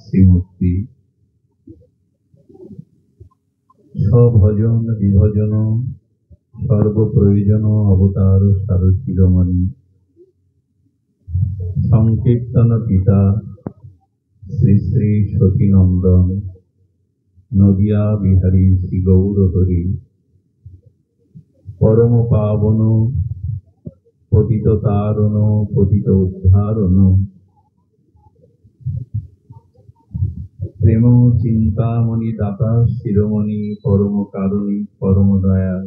শ্রীমূর্তি স্বভজন বিভজন সর্বপ্রয়োজন অবতার সারশিরোমণি সংকীর্তন পিতা শ্রী শ্রী সতীনন্দন নদিয়া বিহারী শ্রী গৌরহরি পরম পাবন পতিত তারণ পতিত উদ্ধারণ প্রেম চিন্তামণি দাতা শিরোমণি পরম কারণী পরম দয়াল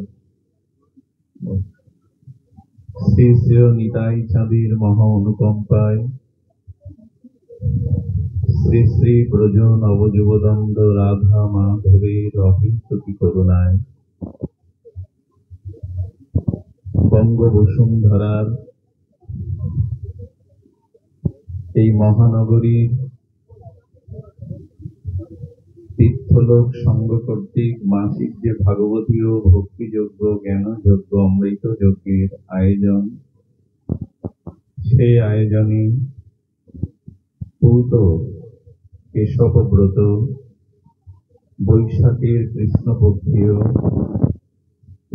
শ্রী শ্রী নিতাই চাঁদের মহা অনুকম্পায় শ্রী শ্রী ব্রজ নবযুবদণ্ড রাধা মাধবের অহিংসতি করুণায় বঙ্গবসুন্ধরার এই মহানগরীর তীর্থলোক সংঘ কর্তৃক মাসিক যে ভাগবতীয় ভক্তিযোগ্য জ্ঞানযোগ্য অমৃত যজ্ঞের আয়োজন, সেই আয়োজনে পূত কেশব ব্রত বৈশাখের কৃষ্ণপক্ষীয়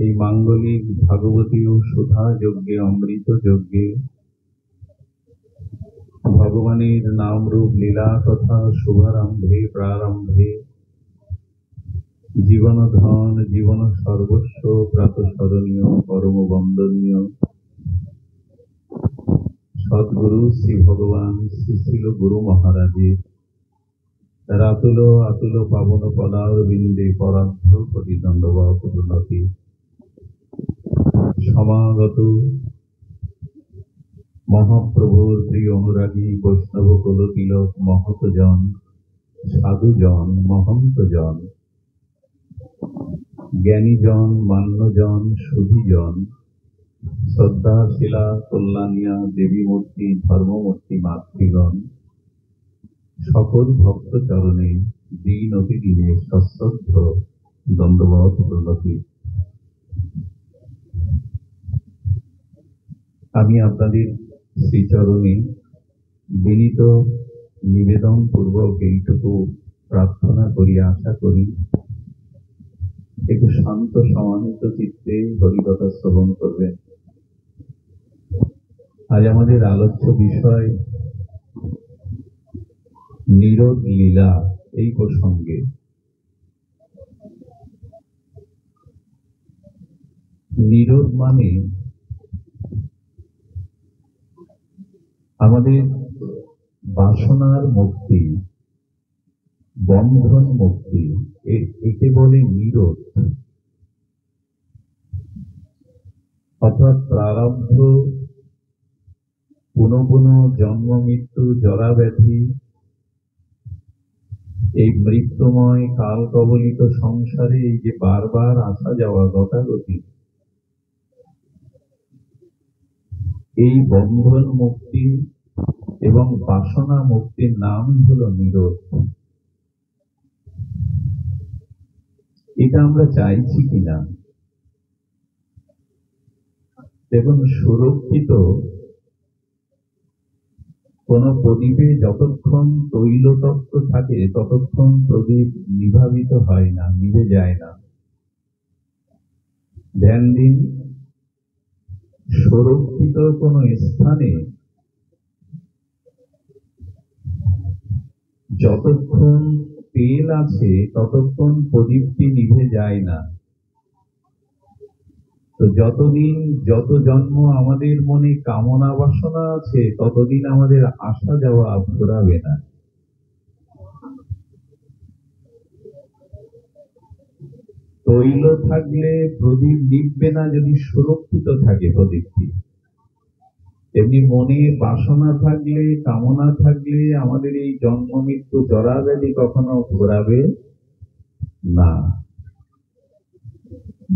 এই মাঙ্গলিক ভাগবতীয় সুধা যজ্ঞে অমৃত যজ্ঞে ভগবানের নাম রূপ লীলা কথা শুভারম্ভে প্রারম্ভে জীবন ধন জীবন সর্বস্ব প্রাতঃস্মরণীয় পরম বন্দনীয় সদ্গুরু শ্রী ভগবান শ্রী শিল গুরু মহারাজের রাতুল আতুল পাবন পদারবিন্দে পরার্ধ কোটি দণ্ডবত প্রণতি সমাগত মহাপ্রভুর প্রিয় অনুরাগী বৈষ্ণব কুলতিলক মহতজন সাধুজন মহন্তজন জ্ঞানীজন মান্যজন সুধীজন শ্রদ্ধাশীলা কল্যাণিয়া দেবী মূর্তি ধর্মমূর্তি মাতৃগণ সকল ভক্ত চরণে দিন অতি দিনে সশ্রদ্ধ দণ্ডবত প্রণতি। আমি আপনাদের শ্রীচরণে বিনীত নিবেদন পূর্বক এইটুকু প্রার্থনা করি, আশা করি একটু শান্ত সমাহিত চিত্তে হরিকথা শ্রবণ করবেন। আজ আমাদের আলোচ্য বিষয় নিরোধ লীলা। এই প্রসঙ্গে নিরোধ মানে আমাদের বাসনার মুক্তি, বন্ধন মুক্তি, একে বলে নিরোধ। অর্থাৎ প্রারব্ধ, পুনঃ পুনঃ জন্ম মৃত্যু জরা ব্যাধি, এই মৃত্যুময় কাল কবলিত সংসারে এই যে বারবার আসা যাওয়া গতাগতি, এই বন্ধন মুক্তি এবং বাসনা মুক্তির নাম হলো নিরোধ। এটা আমরা চাইছি কিনা? দেখুন, সুরক্ষিত কোন প্রদীপে যতক্ষণ তৈলতত্ত্ব থাকে ততক্ষণ প্রদীপ নিভাবিত হয় না, নিভে যায় না। ধ্যান দিন, সুরক্ষিত কোন স্থানে যতক্ষণ তেল আছে ততক্ষণ প্রদীপটি নিভে যায় না। তো যতদিন যত জন্ম আমাদের মনে কামনা বাসনা আছে ততদিন আমাদের আসা যাওয়া ঘোরাবে না। তৈল থাকলে প্রদীপ নিভবে না যদি সুরক্ষিত থাকে প্রদীপটি। এমনি মনে বাসনা থাকলে, কামনা থাকলে আমাদের এই জন্ম মৃত্যু জরা ব্যাধি কখনো ঘোরাবে না।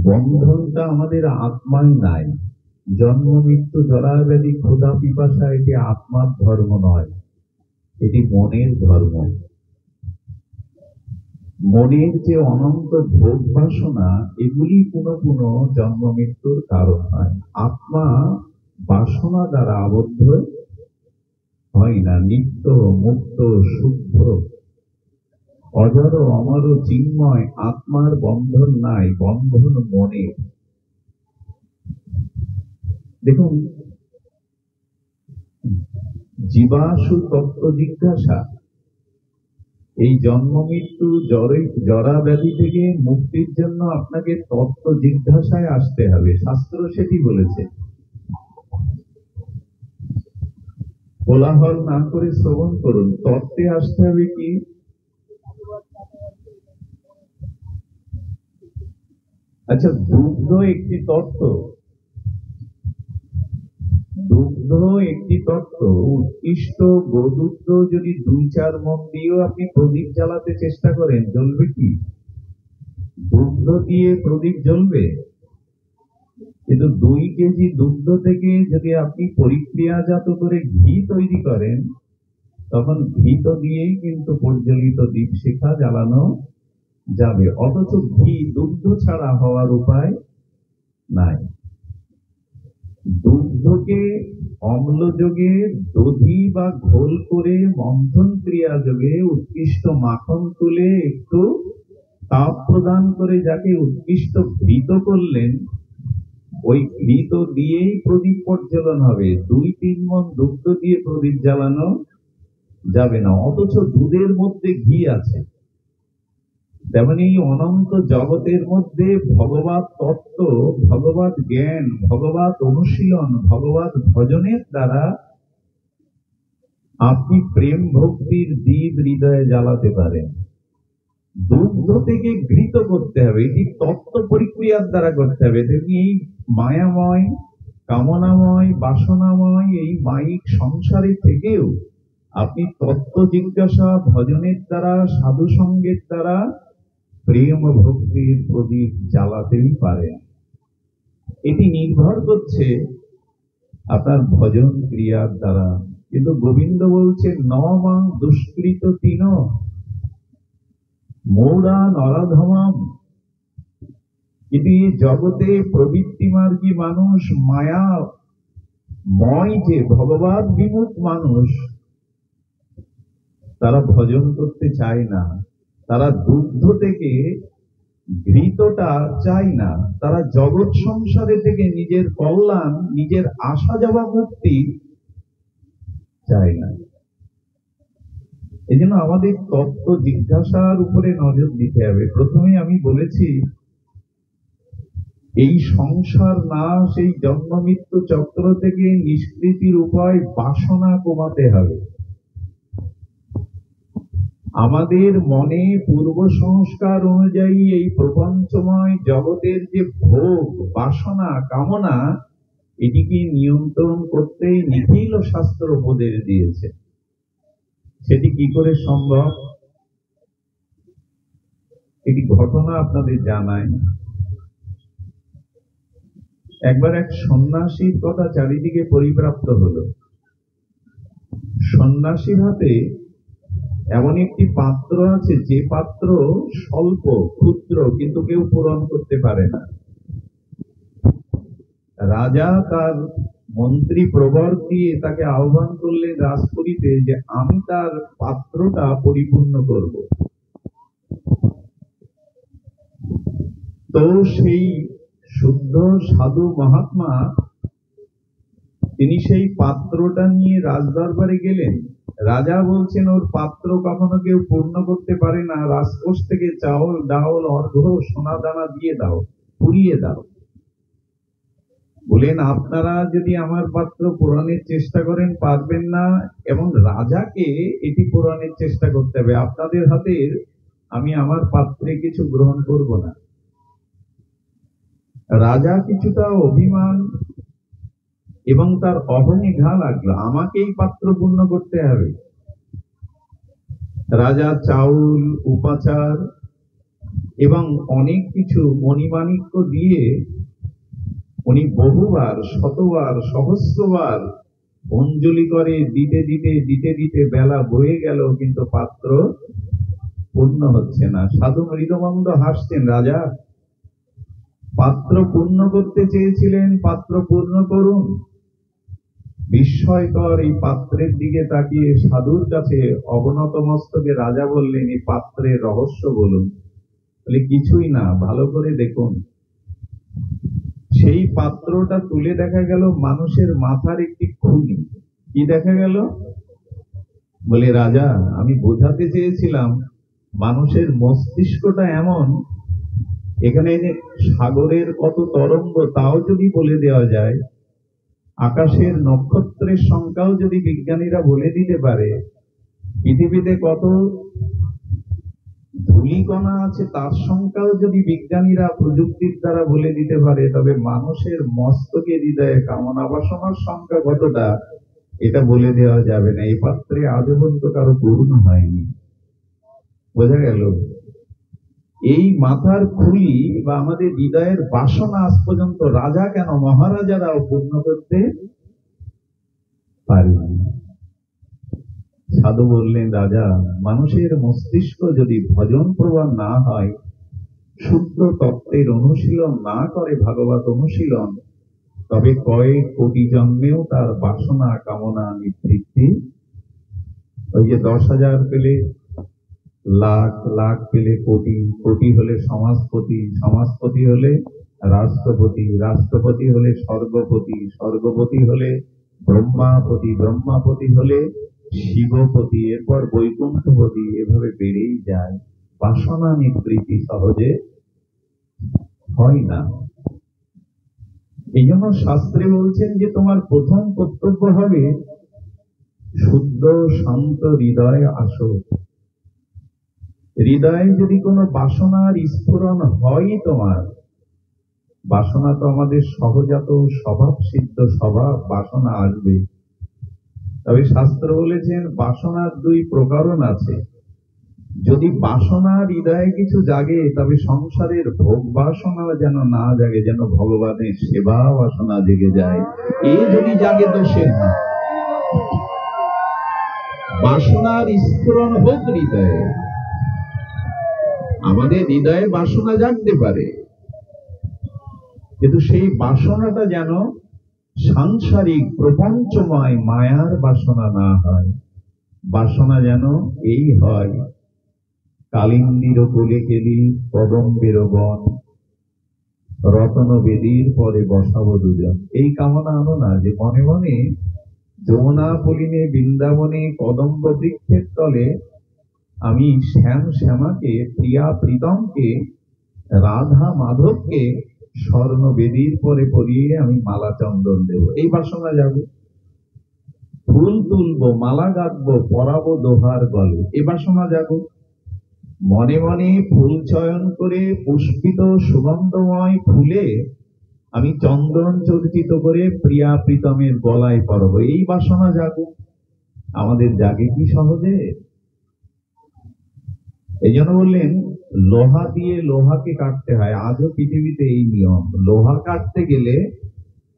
বন্ধনটা আমাদের আত্মায় নাই। জন্ম মৃত্যু জরা ব্যাধি ক্ষুধা পিপাসা এটি আত্মার ধর্ম নয়, এটি মনের ধর্ম। মনের যে অনন্ত ভোগ বাসনা, এগুলি পুনঃ পুনঃ জন্ম মৃত্যুর কারণ হয়। আত্মা বাসনা দ্বারা আবদ্ধ হয় না, নিত্য মুক্ত শুদ্ধ অজর অমর চিন্ময় আত্মার বন্ধন নাই, বন্ধন মনে। দেখুন, জীবাশু তত্ত্ব জিজ্ঞাসা, এই জন্ম মৃত্যু জরা ব্যাধি থেকে মুক্তির জন্য আপনাকে তত্ত্ব জিজ্ঞাসায় আসতে হবে। শাস্ত্র সেটি বলেছে। কোলাহল না করে শ্রবণ করুন। তত্ত্বে আসতে হবে কি? আচ্ছা, দুগ্ধ একটি তত্ত্ব, দুগ্ধ একটি তত্ত্ব। উৎকৃষ্ট গোদুগ্ধ যদি 2-4 মণ দিয়েও আপনি প্রদীপ জ্বালাতে চেষ্টা করেন, জ্বলবে কি? দুগ্ধ দিয়ে প্রদীপ জ্বলবে? কিন্তু 2 কেজি দুগ্ধ থেকে যদি আপনি পরিক্রিয়াজাত করে ঘি তৈরি করেন, তখন ঘি তো দিয়েই কিন্তু প্রজ্বলিত দীপশিখা জ্বালানো যাবে। অথচ ঘি দুগ্ধ ছাড়া হওয়ার উপায় নাই। দুগ্ধকে অম্লযোগে দধি বা ঘোল করে মন্থন ক্রিয়া যোগে উৎকৃষ্ট মাখন তুলে একটু তাপ প্রদান করে যাকে উৎকৃষ্ট ঘৃত করলেন, ওই ঘৃত দিয়েই প্রদীপ প্রজ্বলন হবে। 2-3 মণ দুগ্ধ দিয়ে প্রদীপ জ্বালানো যাবে না। অথচ দুধের মধ্যে ঘি আছে। তেমনি অনন্ত জগতের মধ্যে ভগবত তত্ত্ব, ভগবত জ্ঞান, ভগবত অনুশীলন, ভগবত ভজনের দ্বারা আপনি প্রেম ভক্তির দীপ হৃদয়ে জ্বালাতে পারেন। দুগ্ধ থেকে ঘৃত করতে হবে, এটি তত্ত্ব পরিক্রিয়ার দ্বারা করতে হবে। তেমনি এই মায়াময়, কামনাময়, বাসনাময় এই মায়িক সংসারে থেকেও আপনি তত্ত্ব জিজ্ঞাসা ভজনের দ্বারা, সাধু সঙ্গের দ্বারা প্রেম ভক্তির প্রদীপ জ্বালাতেই পারেন। এটি নির্ভর করছে আপনার ভজন ক্রিয়ার দ্বারা। কিন্তু গোবিন্দ বলছে, ন মাং দুষ্কৃত তিন মৌরা নরাধমম। কিন্তু এই জগতে প্রবৃত্তি মার্গী মানুষ, মায়াময় যে ভগবত বিমুখ মানুষ, তারা ভজন করতে চায় না। তারা দুগ্ধ থেকে ঘৃতটা চায় না। তারা জগৎ সংসারে থেকে নিজের কল্যাণ, নিজের আসা যাওয়া মুক্তি চায় না। এই জন্য আমাদের তত্ত্ব জিজ্ঞাসার উপরে নজর দিতে হবে। প্রথমে আমি বলেছি, এই সংসার নাশ, এই জন্ম মৃত্যু চক্র থেকে নিষ্কৃতির উপায় বাসনা কমাতে হবে। আমাদের মনে পূর্ব সংস্কার অনুযায়ী এই প্রপঞ্চময় জগতের যে ভোগ, বাসনা, কামনা, এটিকে নিয়ন্ত্রণ করতে নিখিল শাস্ত্র উপদেশ দিয়েছে। সেটি কি করে সম্ভব? এটি ঘটনা আপনাদের জানাই। একবার এক সন্ন্যাসীর কথা চারিদিকে পরিব্যাপ্ত হলো। সন্ন্যাসীর হাতে এমন একটি পাত্র আছে, যে পাত্র স্বল্প, ক্ষুদ্র, কিন্তু কেউ পূরণ করতে পারে না। রাজা তার মন্ত্রী প্রবর দিয়ে তাকে আহ্বান করলেন রাজপুরীতে, যে আমি তার পাত্রটা পরিপূর্ণ করব। তো সেই শুদ্ধ সাধু মহাত্মা তিনি সেই পাত্রটা নিয়ে রাজদরবারে গেলেন। রাজা বলছেন, ওর পাত্র কখনো কেউ পূর্ণ করতে পারে না, রাজকোষ থেকে চাউল, ডাউল, অর্ঘ্য, সোনা দানা দিয়ে দাও, পুড়িয়ে দাও। বলেন, আপনারা যদি আমার পাত্র পূরণের চেষ্টা করেন, পারবেন না, এবং রাজাকে এটি পূরণের চেষ্টা করতে হবে। আপনাদের হাতের আমি আমার পাত্রে কিছু গ্রহণ করব না। রাজা কিছুটা অভিমান এবং তার অহংয়ে ঘা লাগলো, আমাকে এই পাত্র পূর্ণ করতে হবে। রাজা চাউল, উপাচার এবং অনেক কিছু মণিমাণিক্য দিয়ে উনি বহুবার, শতবার, সহস্রবার অঞ্জলি করে দিতে দিতে দিতে দিতে বেলা বয়ে গেল, কিন্তু পাত্র পূর্ণ হচ্ছে না। সাধু মৃদমন্দ হাসছেন, রাজা পাত্র পূর্ণ করতে চেয়েছিলেন, পাত্র পূর্ণ করুন। বিস্ময়কর এই পাত্রের দিকে তাকিয়ে সাধুর কাছে অবনত মস্তকে রাজা বললেন, এই পাত্রের রহস্য বলুন। বলে, কিছুই না, ভালো করে দেখুন। সেই পাত্রটা তুলে দেখা গেল মানুষের মাথার একটি খুলি। কি দেখা গেল? বলে, রাজা, আমি বোঝাতে চেয়েছিলাম মানুষের মস্তিষ্কটা এমন, এখানে সাগরের কত তরঙ্গ তাও যদি বলে দেওয়া যায়, আকাশের নক্ষত্রের সংখ্যাও যদি বিজ্ঞানীরা বলে দিতে পারে, পৃথিবীতে কত ধূলিকণা আছে তার সংখ্যাও যদি বিজ্ঞানীরা প্রযুক্তির দ্বারা বলে দিতে পারে, তবে মানুষের মস্তকে হৃদয়ে কামনা বাসনার সংখ্যা কতটা এটা বলে দেওয়া যাবে না। এই পাত্রে আজও পর্যন্ত কারো পূর্ণ হয়নি। বোঝা গেল? এই মাথার খুলি বা আমাদের হৃদয়ের বাসনা আজ পর্যন্ত রাজা কেন, মহারাজারাও পূর্ণ করতে পারেনি। সাধু বললেন, রাজা, মানুষের মস্তিষ্ক যদি ভজন প্রবাহ না হয়, শুদ্ধ তত্ত্বের অনুশীলন না করে, ভাগবত অনুশীলন, তবে কয়েক কোটি জন্মেও তার বাসনা কামনা নিবৃত্তি। ওই যে 10,000 পেলে লাখ, লাখ পেলে কোটি, কোটি হলে সমাজপতি, সমাজপতি হলে রাষ্ট্রপতি, রাষ্ট্রপতি হলে স্বর্গপতি, স্বর্গপতি হলে ব্রহ্মাপতি, ব্রহ্মাপতি হলে শিবপতি, এরপর বৈকুণ্ঠপতি, এভাবে বেড়েই যায়। বাসনা নিবৃত্তি সহজে হয় না। এই জন্য শাস্ত্রে বলছেন যে তোমার প্রথম কর্তব্য হবে শুদ্ধ শান্ত হৃদয়ে আসো। হৃদয়ে যদি কোনো বাসনার স্ফুরণ হয়, তোমার বাসনা তো আমাদের সহজাত স্বভাব সিদ্ধ স্বভাব, বাসনা আসবে। তবে শাস্ত্র বলেছেন বাসনার দুই প্রকরণ আছে। যদি বাসনা হৃদয়ে কিছু জাগে, তবে সংসারের ভোগ বাসনা যেন না জাগে, যেন ভগবানের সেবা বাসনা জেগে যায়। এ যদি জাগে তো সে না। বাসনার স্ফুরণ হোক হৃদয়ে, আমাদের হৃদয়ে বাসনা জাগতে পারে, কিন্তু সেই বাসনাটা যেন সাংসারিক প্রপঞ্চময় মায়ার বাসনা না হয়। বাসনা যেন এই হয়, কালিন্দীর কোলে কেলি কদম্বের বন, রতন বেদীর পরে বসাবো দুজন। এই কামনা আনো না যে মনে মনে যমুনা পলিনে বৃন্দাবনে কদম্ব বৃক্ষের তলে আমি শ্যাম শ্যামাকে, প্রিয়া প্রীতমকে, রাধা মাধবকে স্বর্ণ বেদীর পরে পরিয়ে আমি মালা চন্দন দেব। এই বাসনা যাবে। ফুল তুলবো, মালা গাঁথবো, পরাবো দোহার গলে, এই বাসনা যাবো। মনে মনে ফুল চয়ন করে পুষ্পিত সুগন্ধময় ফুলে আমি চন্দন চর্চিত করে প্রিয়া প্রীতমের গলায় পরাবো, এই বাসনা জাগুক। আমাদের জাগে কি সহজে? এই জন্য বললেন লোহা দিয়ে লোহাকে কাটতে হয়। আজও পৃথিবীতে এই নিয়ম, লোহা কাটতে গেলে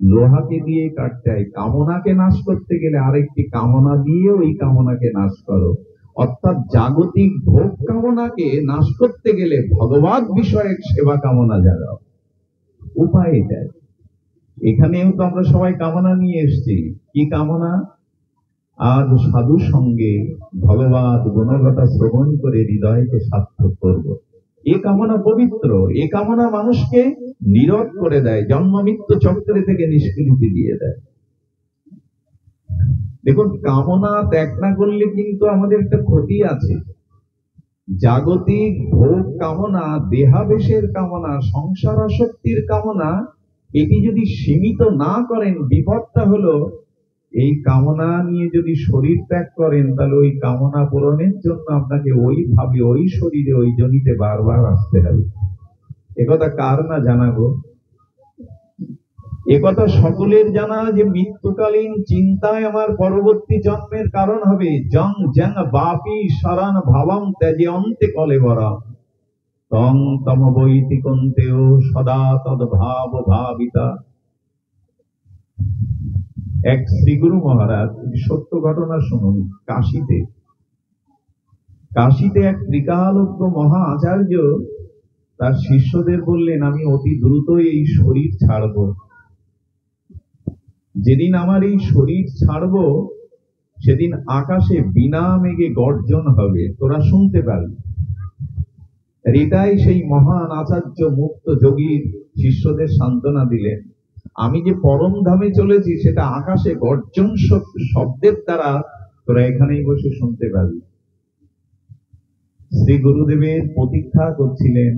লোহাকে দিয়ে কাটতে হয়। কামনাকে নাশ করতে গেলে আরেকটি কামনা দিয়ে ওই কামনাকে নাশ করো। অর্থাৎ জাগতিক ভোগ কামনাকে নাশ করতে গেলে ভগবত বিষয়ক সেবা কামনা জাগাও। উপায় এটাই। এখানেও তো আমরা সবাই কামনা নিয়ে এসেছি। কি কামনা? আজ সাধু সঙ্গে ভগবত গুণগাথা শ্রবণ করে হৃদয়কে সার্থক করব। এ কামনা পবিত্র। এ কামনা মানুষকে নীরব করে দেয়, জন্ম মৃত্যু চক্রে থেকে নিষ্কৃতি দিয়ে দেয়। দেখুন, কামনা ত্যাগ না করলে কিন্তু আমাদের একটা ক্ষতি আছে। জাগতিক ভোগ কামনা, দেহাবেশের কামনা, সংসার আসক্তির কামনা, এটি যদি সীমিত না করেন, বিপদটা হলো এই কামনা নিয়ে যদি শরীর ত্যাগ করেন, তাহলে ওই কামনা পূরণের জন্য আপনাকে ওইভাবে ওই শরীরে ওই জনিতে বারবার আসতে হবে। একথা কার না জানাবো? একথা সকলের জানা যে মৃত্যুকালীন চিন্তায় আমার পরবর্তী জন্মের কারণ হবে। জং জং বাপি শরণ ভাবম ত্যাজে অন্তে কলেবরা তং তম বৈতিকন্তেও সদা তদ্ভাব ভাবিতা। এক শ্রীগুরু মহারাজ, সত্য ঘটনা শুনুন। কাশীতে এক ত্রিকালজ্ঞ মহা আচার্য তার শিষ্যদের বললেন, আমি অতি দ্রুত এই শরীর ছাড়ব। যেদিন আমার এই শরীর ছাড়বো সেদিন আকাশে বিনা মেঘে গর্জন হবে, তোরা শুনতে পারবি। এটাই সেই মহান আচার্য মুক্ত যোগীর শিষ্যদের সান্ত্বনা দিলেন। আমি যে পরম ধামে চলেছি সেটা আকাশে গর্জন শব্দের দ্বারা তোরা এখানেই বসে শুনতে পাবি। শ্রী গুরুদেবের প্রতীক্ষা করছিলেন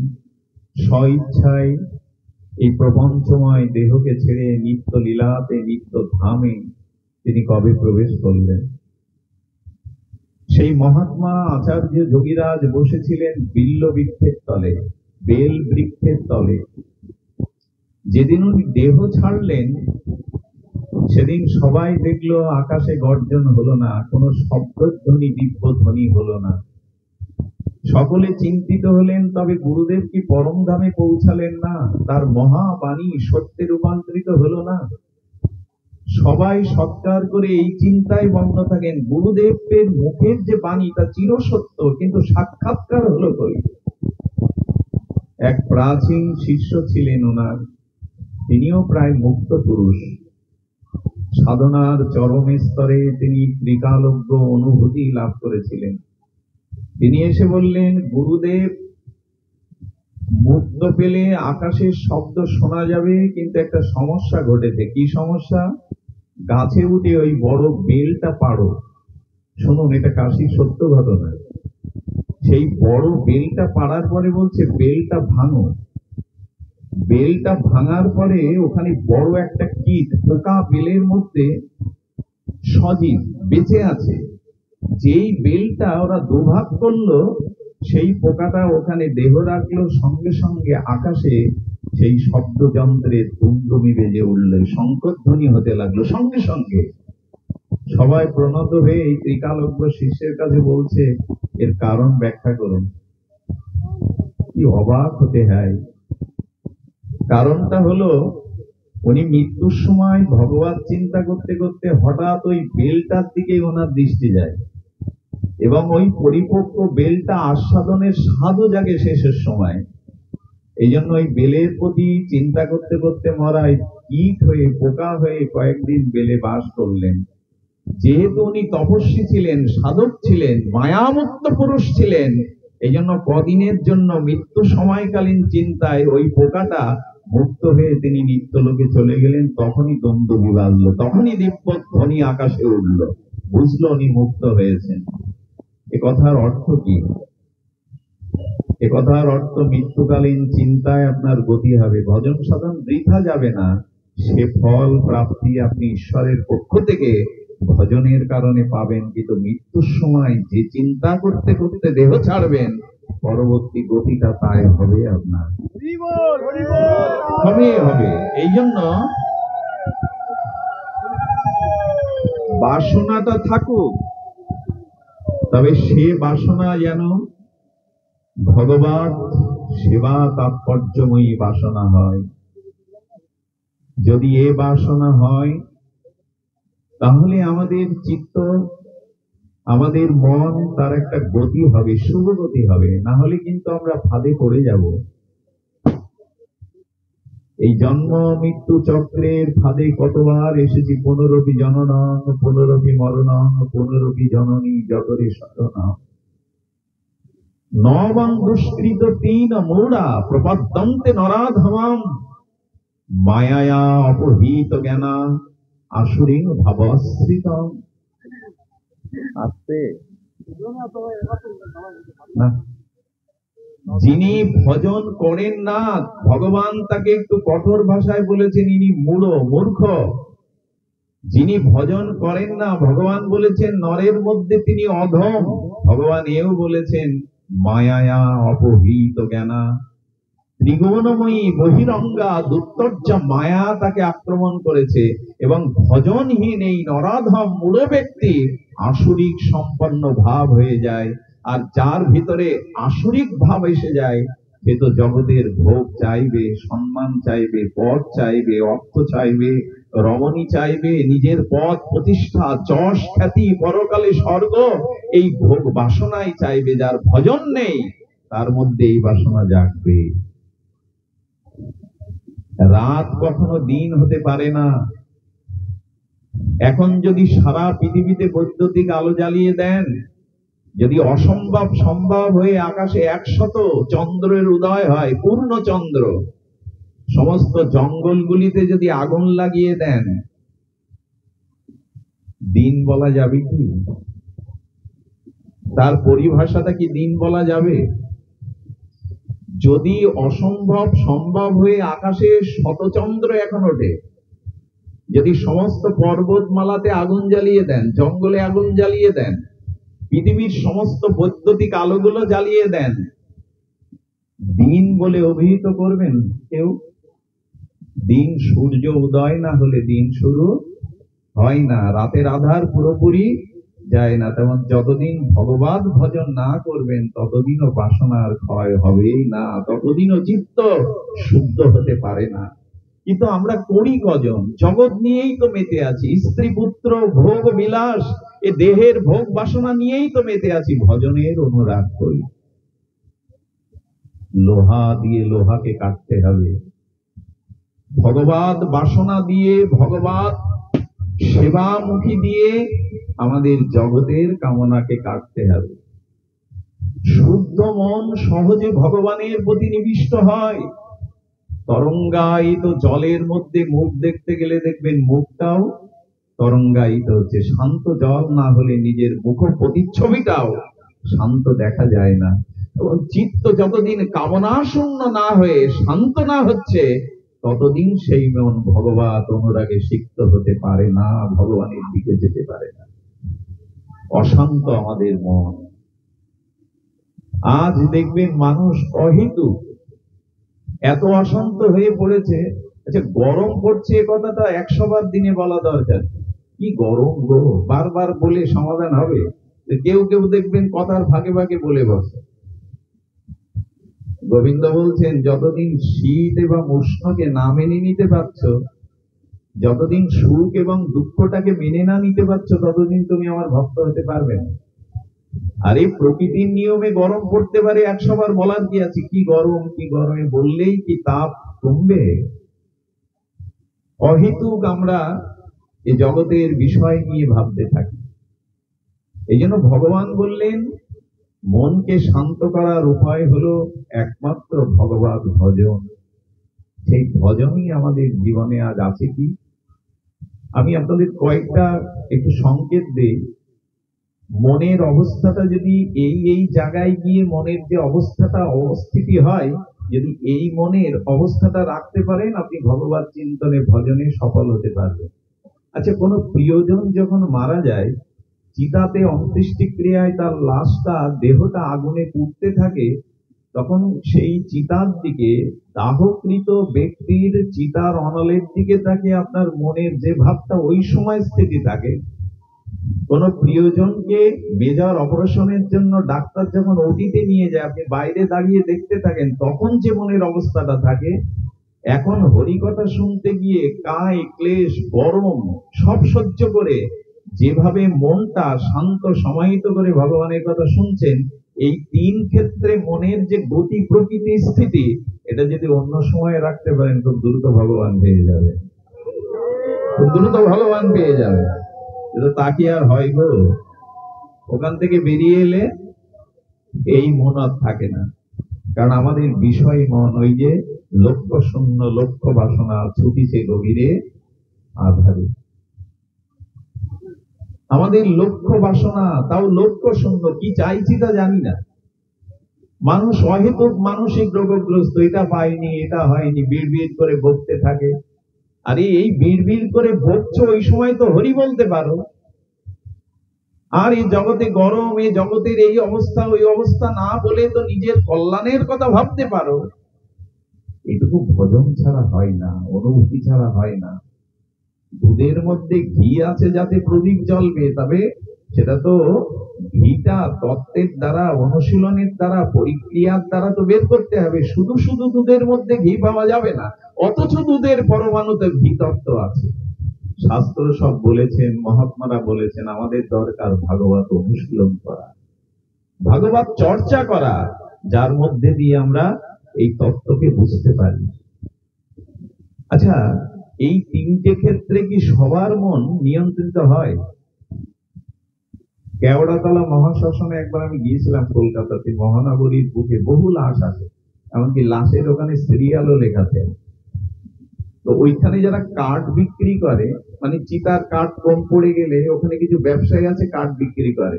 স্বইচ্ছায় এই প্রপঞ্চময় দেহকে ছেড়ে নিত্য লীলাতে নিত্য ধামে তিনি কবে প্রবেশ করলেন। সেই মহাত্মা আচার্য যোগীরাজ বসেছিলেন বিল্ল বৃক্ষের তলে, বেল বৃক্ষের তলে। যেদিন উনি দেহ ছাড়লেন সেদিন সবাই দেখলো আকাশে গর্জন হলো না, কোনো শব্দধ্বনি দিব্য ধ্বনি হলো না। সকলে চিন্তিত হলেন, তবে গুরুদেব কি পরম ধামে পৌঁছালেন না? তার মহাবাণী সত্যে রূপান্তরিত হলো না? সবাই সৎকার করে এই চিন্তায় মগ্ন থাকেন, গুরুদেবের মুখের যে বাণী তা চিরসত্য, কিন্তু সাক্ষাৎকার হলো কই? এক প্রাচীন শিষ্য ছিলেন ওনার, তিনিও প্রায় মুক্ত পুরুষ। সাধনার চরম স্তরে তিনি ত্রিকালজ্ঞ অনুভূতি লাভ করেছিলেন। তিনি এসে বললেন, গুরুদেব, মুক্ত পেলে আকাশের শব্দ শোনা যাবে, কিন্তু একটা সমস্যা ঘটেছে। কি সমস্যা? গাছে উঠে ওই বড় বেলটা পাড়ো। শুনুন, এটা কাশীর সত্য ঘটনা। সেই বড় বেলটা পাড়ার পরে বলছে, বেলটা ভাঙো। বেলটা ভাঙার পরে ওখানে বড় একটা কীট, পোকা বেলের মধ্যে সজীব বেঁচে আছে। যেই বেলটা ওরা দুভাগ করলো, সেই পোকাটা ওখানে দেহ রাখলো, সঙ্গে সঙ্গে আকাশে সেই শব্দযন্ত্রের দুমদুমি বেজে উঠলো, শঙ্খধ্বনি হতে লাগলো সঙ্গে সঙ্গে। সবাই প্রণত হয়ে এই ত্রিকালজ্ঞ শিষ্যের কাছে বলছে, এর কারণ ব্যাখ্যা করুন। কি অবাক হতে হয়! কারণটা হলো, উনি মৃত্যুর সময় ভগবত চিন্তা করতে করতে হঠাৎ ওই বেলটার দিকে ওনার দৃষ্টি যায়, এবং ওই পরিপক্ক বেলটা আস্বাদনের স্বাদও জাগে শেষের সময়। এই জন্য ওই বেলের প্রতি চিন্তা করতে করতে মরায় কীট হয়ে, পোকা হয়ে কয়েকদিন বেলে বাস করলেন। যেহেতু উনি তপস্বী ছিলেন, সাধক ছিলেন, মায়ামুক্ত পুরুষ ছিলেন, এই জন্য কদিনের জন্য মৃত্যু সময়কালীন চিন্তায় ওই পোকাটা মুক্ত হয়ে তিনি নিত্যলোকে চলে গেলেন। তখনই দ্বন্দ্ব বাজলো, তখনই দিব্য ধ্বনি আকাশে উঠল, বুঝলো উনি মুক্ত হয়েছেন। এ কথার অর্থ কি? এ কথার অর্থ, মৃত্যুকালীন চিন্তায় আপনার গতি হবে, ভজন সাধন বৃথা যাবে না। সে ফল প্রাপ্তি আপনি ঈশ্বরের পক্ষ থেকে ভজনের কারণে পাবেন। কিন্তু মৃত্যুর সময় যে চিন্তা করতে করতে দেহ ছাড়বেন, পরবর্তী গতিটা তাই হবে আপনার, হবে। এই জন্য বাসনাটা থাকুক, তবে সে বাসনা যেন ভগবত সেবা তাৎপর্যময়ী বাসনা হয়। যদি এ বাসনা হয়, তাহলে আমাদের চিত্ত, আমাদের মন, তার একটা গতি হবে, শুভ গতি হবে। না হলে কিন্তু আমরা ফাঁদে পড়ে যাব। এই জন্ম মৃত্যু চক্রের ফাঁদে কতবার এসেছি। পুনরপি জননং পুনরপি মরণং পুনরপি জননী জগরে সাধনা নবং দুষ্কৃত তিন মূঢ়া প্রপদ্যন্তে নরাধমাম মায়ায়া অপহৃত জ্ঞানা আসুরিং ভাবাশ্রিতম। আসতে না, যিনি ভজন করেন না, ভগবান তাকে একটু কঠোর ভাষায় বলেছেন, ইনি মূঢ়, মূর্খ। যিনি ভজন করেন না, ভগবান বলেছেন নরের মধ্যে তিনি অধম। ভগবান এও বলেছেন, মায়ায়া অপহৃত জ্ঞানা, ত্রিগুণময়ী বহিরঙ্গা দুত্তর্যা মায়া তাকে আক্রমণ করেছে। এবং ভজনহীন এই নরাধম মূঢ় ব্যক্তি আসুরিক সম্পন্ন ভাব হয়ে যায়। আর যার ভিতরে আসুরিক ভাব এসে যায়, সে তো জগতের ভোগ চাইবে, সম্মান চাইবে, পদ চাইবে, অর্থ চাইবে, রমণী চাইবে, নিজের পদ প্রতিষ্ঠা, যশ খ্যাতি, পরকালে স্বর্গ, এই ভোগ বাসনাই চাইবে। যার ভজন নেই, তার মধ্যে এই বাসনা জাগবে। রাত কখনো দিন হতে পারে না, এখন যদি সারা পৃথিবীতে বৈদ্যুতিক আলো জ্বালিয়ে দেন, যদি অসম্ভব সম্ভব হয়ে আকাশে 100 চন্দ্রের উদয় হয়, পূর্ণ চন্দ্র, সমস্ত জঙ্গলগুলিতে যদি আগুন লাগিয়ে দেন, দিন বলা যাবে কি? তার পরিভাষাটা কি দিন বলা যাবে? যদি অসম্ভব সম্ভব হয়ে আকাশে শতচন্দ্র এখন ওঠে, যদি সমস্ত পর্বতমালাতে আগুন জ্বালিয়ে দেন, জঙ্গলে আগুন জ্বালিয়ে দেন, পৃথিবীর সমস্ত বৈদ্যুতিক আলোগুলো জ্বালিয়ে দেন, দিন বলে অভিহিত করবেন কেউ? দিন সূর্য উদয় না হলে দিন শুরু হয় না, রাতের আধার পুরোপুরি যায় না। তেমন যতদিন ভগবত ভজন না করবেন ততদিনও বাসনার ক্ষয় হবেই না, ততদিনও চিত্ত শুদ্ধ হতে পারে না। কিন্তু আমরা করি কজন? জগৎ নিয়েই তো মেতে আছি, স্ত্রী পুত্র ভোগ বিলাস, এ দেহের ভোগ বাসনা নিয়েই তো মেতে আছি। ভজনের অনুরাগ করি, লোহা দিয়ে লোহাকে কাটতে হবে, ভগবত বাসনা দিয়ে, ভগবত সেবামুখী দিয়ে আমাদের জগতের কামনাকে কাটতে হবে। শুদ্ধ মন সহজে ভগবানের প্রতি নিবিষ্ট হয়। তরঙ্গায়িত জলের মধ্যে মুখ দেখতে গেলে দেখবেন মুখটাও তরঙ্গায়িত হচ্ছে। শান্ত জল না হলে নিজের মুখ প্রতিচ্ছবিটাও শান্ত দেখা যায় না। এবং চিত্ত যতদিন কামনা শূন্য না হয়ে শান্ত না হচ্ছে, ততদিন সেই মন ভগবত অনুরাগে সিক্ত হতে পারে না, ভগবানের দিকে যেতে পারে না। অশান্ত আমাদের মন। আজ দেখবেন মানুষ অহেতুক এত অশান্ত হয়ে পড়েছে। আচ্ছা, গরম পড়ছে এ কথাটা 100 বার দিনে বলা দরকার। কি গরম গো, বারবার বলে সমাধান হবে? কেউ কেউ দেখবেন কথার ভাগে ভাগে বলে বসে। গোবিন্দ বলছেন, যতদিন শীত এবং উষ্ণকে না মেনে নিতে পারছো, যতদিন সুখ এবং দুঃখটাকে মেনে না নিতে পারছো, ততদিন তুমি আমার ভক্ত হতে পারবে না। আর এই প্রকৃতির নিয়মে গরম পড়তে পারে, 100 বার বলার কি আছে? কি গরম, কি গরমে বললেই কি তাপ কমবে? অহেতুক আমরা এই জগতের বিষয় নিয়ে ভাবতে থাকি। এই জন্য ভগবান বললেন, মনকে শান্ত করার উপায় হলো একমাত্র ভগবত ভজন। সেই ভজনই আমাদের জীবনে আজ আছে কি? আমি আপনাদের কয়েকটা একটু সংকেত দেই। মনের অবস্থাটা যদি এই জায়গায় গিয়ে মনের যে অবস্থাটা অবস্থিতি হয়, যদি এই মনের অবস্থাটা রাখতে পারেন, আপনি ভগবত চিন্তনে ভজনে সফল হতে পারবেন। আচ্ছা, কোনো প্রিয়জন যখন মারা যায়, চিতাতে অন্ত্যেষ্টিক্রিয়ায় তার লাশটা, দেহটা আগুনে পুড়তে থাকে, তখন সেই চিতার দিকে, দাহকৃত ব্যক্তির চিতার অনলের দিকে তাকে আপনার মনের যে ভাবটা ওই সময় স্থিতি থাকে। কোন প্রিয়জনকে মেজর অপারেশনের জন্য ডাক্তার যখন ওটিতে নিয়ে যায়, আপনি বাইরে দাঁড়িয়ে দেখতে থাকেন, তখন যে মনের অবস্থাটা থাকে, এখন হরিকথা শুনতে গিয়ে কায় ক্লেশ গরম সব সহ্য করে যেভাবে মনটা শান্ত সমাহিত করে ভগবানের কথা শুনছেন, এই 3 ক্ষেত্রে মনের যে গতি প্রকৃতি স্থিতি, এটা যদি অন্য সময় রাখতে পারেন, খুব দ্রুত ভগবান পেয়ে যাবে, খুব দ্রুত ভগবান পেয়ে যাবে। কিন্তু তা কি আর হয় গো? ওখান থেকে বেরিয়ে এলে এই মন আর থাকে না। কারণ আমাদের বিষয় মন ওই যে লক্ষ্য শূন্য, লক্ষ্য বাসনা ছুটিছে গভীরে আধারে। আমাদের লক্ষ্য বাসনা, তাও লক্ষ্য শূন্য, কি চাইছি তা জানি না। মানুষ অহেতুক মানসিক রোগগ্রস্ত, এটা পাইনি, এটা হয়নি, বিড়বিড় করে বকতে থাকে। আরে এই বিড়বিড় করে বকছো, ওই সময় তো হরি বলতে পারো। আর এই জগতে গরম, এই জগতের এই অবস্থা ওই অবস্থা না বলে তো নিজের কল্যাণের কথা ভাবতে পারো। এইটুকু ভজন ছাড়া হয় না, অনুভূতি ছাড়া হয় না। দুধের মধ্যে ঘি আছে যাতে প্রদীপ জ্বলবে, তবে সেটা তো ঘিটা তত্ত্বের দ্বারা, অনুশীলনের দ্বারা, পরিক্রিয়ার দ্বারা তো বের করতে হবে। শুধু শুধু দুধের মধ্যে ঘি পাওয়া যাবে না, অথচ দুধের পরমাণুতে ঘি তত্ত্ব আছে। শাস্ত্র সব বলেছেন, মহাত্মারা বলেছেন, আমাদের দরকার ভাগবত অনুশীলন করা, ভাগবত চর্চা করা, যার মধ্যে দিয়ে আমরা এই তত্ত্বকে বুঝতে পারি। আচ্ছা, এই তিনটে ক্ষেত্রে কি সবার মন নিয়ন্ত্রিত হয়? কেওড়াতলা মহাশ্মশানে একবার আমি গিয়েছিলাম কলকাতাতে, মহানগরীর বুকে বহু লাশ আছে, এমনকি লাশের ওখানে সিরিয়ালও লেখা আছে। তো ওইখানে যারা কাঠ বিক্রি করে, মানে চিতার কাঠ কম পড়ে গেলে ওখানে কিছু ব্যবসায়ী আছে কাঠ বিক্রি করে,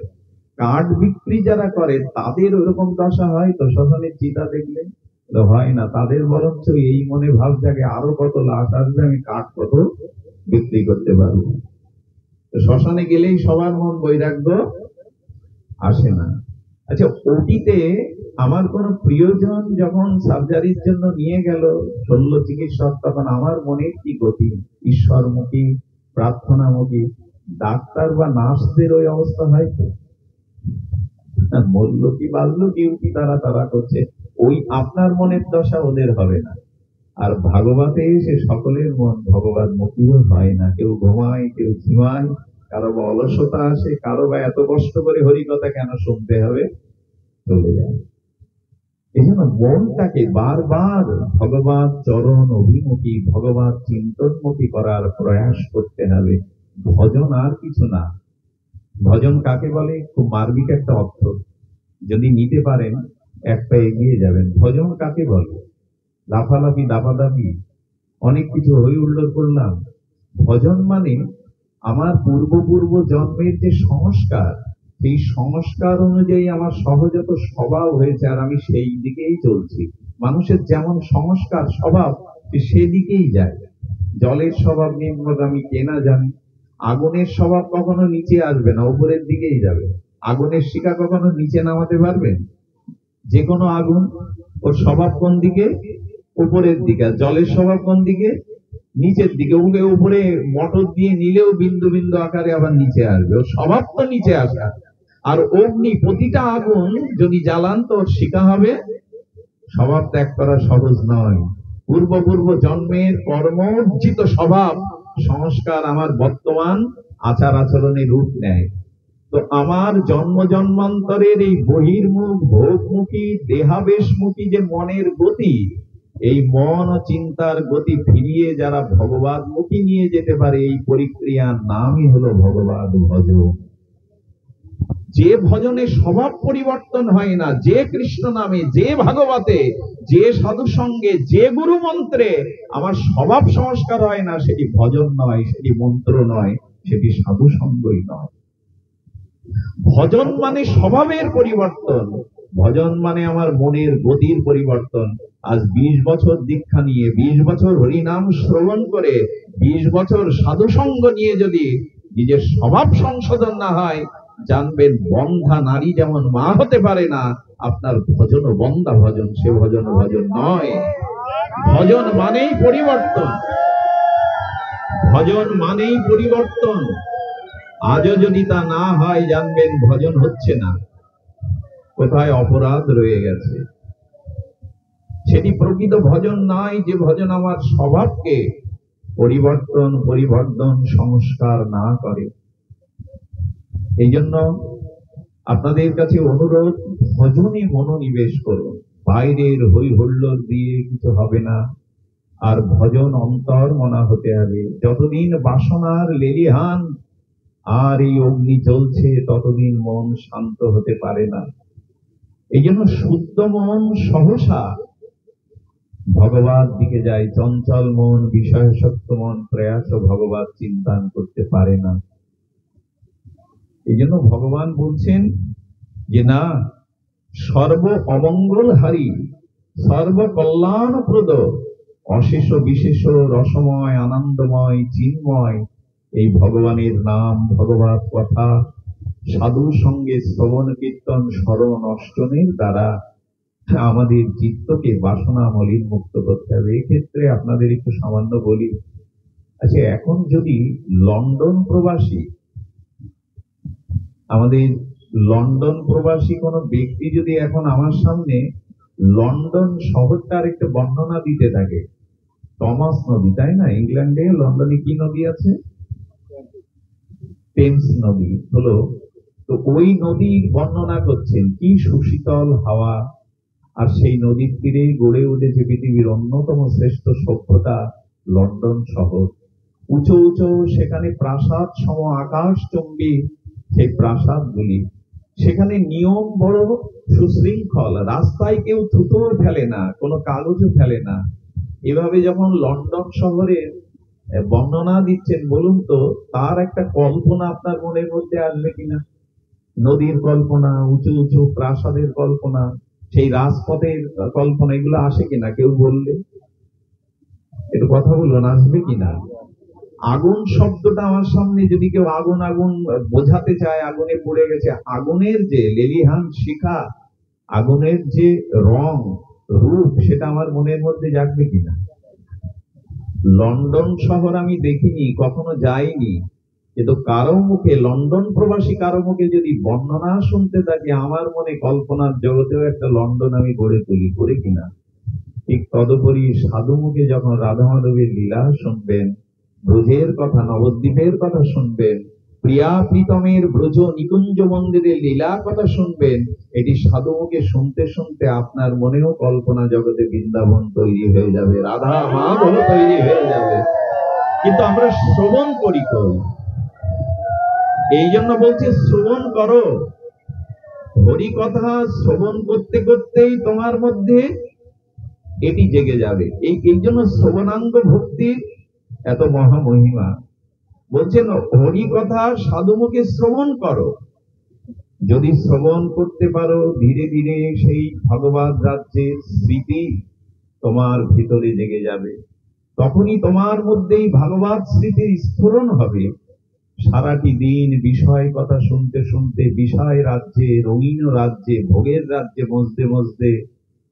কাঠ বিক্রি যারা করে তাদের ওরকম দশা হয় তো শ্মশানের চিতা দেখলে? হয় না, তাদের বরঞ্চ এই মনে ভাব জাগে আরো কত লাশ আসবে, আমি কাঠ কত বিক্রি করতে পারবো। তো শ্মশানে গেলেই সবার মন বৈরাগ্য আসে না। আচ্ছা, ওটিতে আমার কোন প্রিয়জন যখন সার্জারির জন্য নিয়ে গেল শল্য চিকিৎসক, তখন আমার মনে কি গতি, ঈশ্বরমুখী প্রার্থনামুখী। ডাক্তার বা নার্সদের ওই অবস্থা হয় তো, মূল্য কি বাড়লো ডিউটি তারা তারা করছে, ওই আপনার মনের দশা ওদের হবে না। আর ভাগবতে সে সকলের মন ভগবান মুখীও হয় না, কেউ ঘুমায়, কেউ ঝিমায়, কারো বা অলসতা আসে, কারো বা এত কষ্ট করে হরিকথা কেন শুনতে হবে, চলে যায়। এই জন্য মনটাকে বারবার ভগবান চরণ অভিমুখী, ভগবান চিন্তনমুখী করার প্রয়াস করতে হবে। ভজন আর কিছু না। ভজন কাকে বলে? খুব মার্মিক একটা অর্থ, যদি নিতে পারেন এক পা এগিয়ে যাবেন। ভজন কাকে বলে? লাফালাফি, দাপাদাপি, অনেক কিছু হই হুল্লোড় করলাম? ভজন মানে আমার পূর্ব জন্মের যে সংস্কার, সেই সংস্কার অনুযায়ী আমার সহজাত স্বভাব হয়েছে আর আমি সেই দিকেই চলছি। মানুষের যেমন সংস্কার স্বভাব সেদিকেই যায়। জলের স্বভাব নিম্নগামী কে না জানি, আগুনের স্বভাব কখনো নিচে আসবে না, উপরের দিকেই যাবে। আগুনের শিখা কখনো নিচে নামাতে পারবেন? যে কোনো আগুন, ওর স্বভাব কোন দিকে? উপরের দিকে। জলের স্বভাব কোন দিকে? নিচের দিকে। ওকে উপরে মোটর দিয়ে নিলেও বিন্দু বিন্দু আকারে আবার নিচে আসবে, ওর স্বভাব তো নিচে আসা। আর অগ্নি, প্রতিটা আগুন যদি জ্বালান তো ওর শিখা হবে। স্বভাব ত্যাগ করা সহজ নয়। পূর্ব জন্মের কর্মর্জিত স্বভাব সংস্কার আমার বর্তমান আচার আচরণে রূপ নেয়। তো আমার জন্ম জন্মান্তরের এই বহির্মুখ ভোগমুখী দেহাবেশমুখী যে মনের গতি, এই মন ও চিন্তার গতি ফিরিয়ে যারা ভগবানমুখী নিয়ে যেতে পারে, এই পরিক্রিয়ার নামই হলো ভগবান ভজন। যে ভজনে স্বভাব পরিবর্তন হয় না, যে কৃষ্ণ নামে, যে ভাগবতে, যে সাধু সঙ্গে, যে গুরু মন্ত্রে আমার স্বভাব সংস্কার হয় না, সেটি ভজন নয়, সেটি মন্ত্র নয়, সেটি সাধু সঙ্গই নয়। ভজন মানে স্বভাবের পরিবর্তন, ভজন মানে আমার মনের গতির পরিবর্তন। আজ 20 বছর দীক্ষা নিয়ে, 20 বছর হরিনাম শ্রবণ করে, 20 বছর সাধু সঙ্গ নিয়ে যদি নিজের স্বভাব সংশোধন না হয়, জানবেন বন্ধা নারী যেমন মা হতে পারে না, আপনার ভজন বন্ধা ভজন, সে ভজন ভজন নয়। ভজন মানেই পরিবর্তন, ভজন মানেই পরিবর্তন। আজও যদি তা না হয়, জানবেন ভজন হচ্ছে না, কোথায় অপরাধ রয়ে গেছে। সেটি প্রকৃত ভজন নয়, যে ভজন আমার স্বভাবকে পরিবর্তন সংস্কার না করে। এই জন্য আপনাদের কাছে অনুরোধ, ভজনে মনোনিবেশ করুন। বাইরের হই হুল্লোড় দিয়ে কিছু হবে না। আর ভজন অন্তর মনা হতে হবে। যতদিন বাসনার লেলিহান আর এই অগ্নি চলছে, ততদিন মন শান্ত হতে পারে না। এই জন্য শুদ্ধ মন সহসা ভগবান দিকে যায়, চঞ্চল মন, বিষয়াসক্ত মন প্রয়াস ভগবান চিন্তান করতে পারে না। এই জন্য ভগবান বলছেন যে না, সর্ব অমঙ্গলহারী, সর্ব কল্যাণপ্রদ, অশেষ বিশেষ রসময় আনন্দময় চিন্ময় এই ভগবানের নাম, ভগবত কথা, সাধু সঙ্গে শ্রবণ কীর্তন স্মরণ অষ্টনের দ্বারা আমাদের চিত্তকে বাসনা মলিন মুক্ত করতে হবে। এক্ষেত্রে আপনাদের একটু সামান্য বলি। আচ্ছা, এখন যদি লন্ডন প্রবাসী, আমাদের লন্ডন প্রবাসী কোন ব্যক্তি যদি এখন আমার সামনে লন্ডন শহরটার একটা বর্ণনা দিতে থাকে, টমাস নদী, তাই না? ইংল্যান্ডে লন্ডনে কি নদী আছে? টেমস নদী হলো। তো ওই নদীর বর্ণনা করছেন, কি সুশীতল হাওয়া, আর সেই নদীর তীরে গড়ে উঠেছে পৃথিবীর অন্যতম শ্রেষ্ঠ সভ্যতা, লন্ডন শহর, উঁচু উঁচু সেখানে প্রাসাদ সম আকাশচুম্বী সেই প্রাসাদগুলি, সেখানে নিয়ম বড় সুশৃঙ্খল, রাস্তায় কেউ থুতো ফেলে না, কোনো কাগজও ফেলে না। এভাবে যখন লন্ডন শহরের বর্ণনা দিচ্ছেন, বলুন তো তার একটা কল্পনা আপনার মনের মধ্যে আসবে কিনা? নদীর কল্পনা, উঁচু উঁচু প্রাসাদের কল্পনা, সেই রাজপথের কল্পনা, এগুলো আসে কিনা কেউ বললে? একটু কথা বলুন, আসবে কিনা? আগুন শব্দটা আমার সামনে যদি কেউ আগুন আগুন বোঝাতে চায়, আগুনে পড়ে গেছে, আগুনের যে লেলিহান শিখা, আগুনের যে রং রূপ, সেটা আমার মনের মধ্যে জাগবে কিনা? লন্ডন শহর আমি দেখিনি, কখনো যাইনি, কিন্তু কারো মুখে, লন্ডন প্রবাসী কারো মুখে যদি বর্ণনা শুনতে থাকি, আমার মনে কল্পনার জগতেও একটা লন্ডন আমি গড়ে তুলি, করে কিনা? ঠিক তদুপরি সাধু মুখে যখন রাধা মাধবের লীলা শুনবেন, ব্রজের কথা, নবদ্বীপের কথা শুনবেন, প্রিয়া প্রীতমের ব্রজ নিকুঞ্জ মন্দিরের লীলা কথা শুনবেন, এটি সাধু মুখে শুনতে শুনতে আপনার মনেও কল্পনা জগতে বৃন্দাবন তৈরি হয়ে যাবে, রাধা মাধব তৈরি হয়ে যাবে। কিন্তু আমরা শ্রবণ করি কই? এই জন্য বলছে শ্রবণ করো। হরি কথা শ্রবণ করতে করতেই তোমার মধ্যে এটি জেগে যাবে। এই জন্য শ্রবণাঙ্গ ভক্তির এত মহামহিমা। বলছেন হরি কথা সাধুমুখে শ্রবণ করো। যদি শ্রবণ করতে পারো, ধীরে ধীরে সেই ভগবত রাজ্যের স্মৃতি তোমার ভিতরে জেগে যাবে। তখনই তোমার মধ্যেই ভগবত স্মৃতির স্ফুরণ হবে। সারাটি দিন বিষয় কথা শুনতে শুনতে, বিষয় রাজ্যে, রঙিন রাজ্যে, ভোগের রাজ্যে মজতে মজতে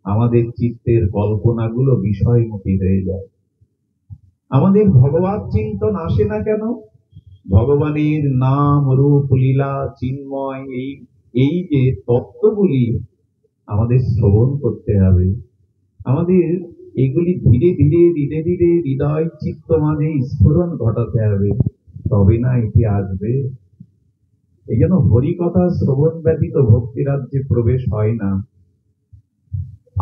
আমাদের চিত্তের কল্পনাগুলো বিষয়মুখী হয়ে যায়। আমাদের ভগবত চিন্তন আসে না কেন? ভগবানের নাম, রূপ, লীলা, চিন্ময়, এই যে তত্ত্বগুলি আমাদের শ্রবণ করতে হবে। আমাদের এগুলি ধীরে ধীরে ধীরে ধীরে হৃদয় চিত্ত মাঝে স্ফুরণ ঘটাতে হবে, তবে না এটি আসবে। এই জন্য হরি কথা শ্রবণ ব্যতীত ভক্তি রাজ্যে প্রবেশ হয় না।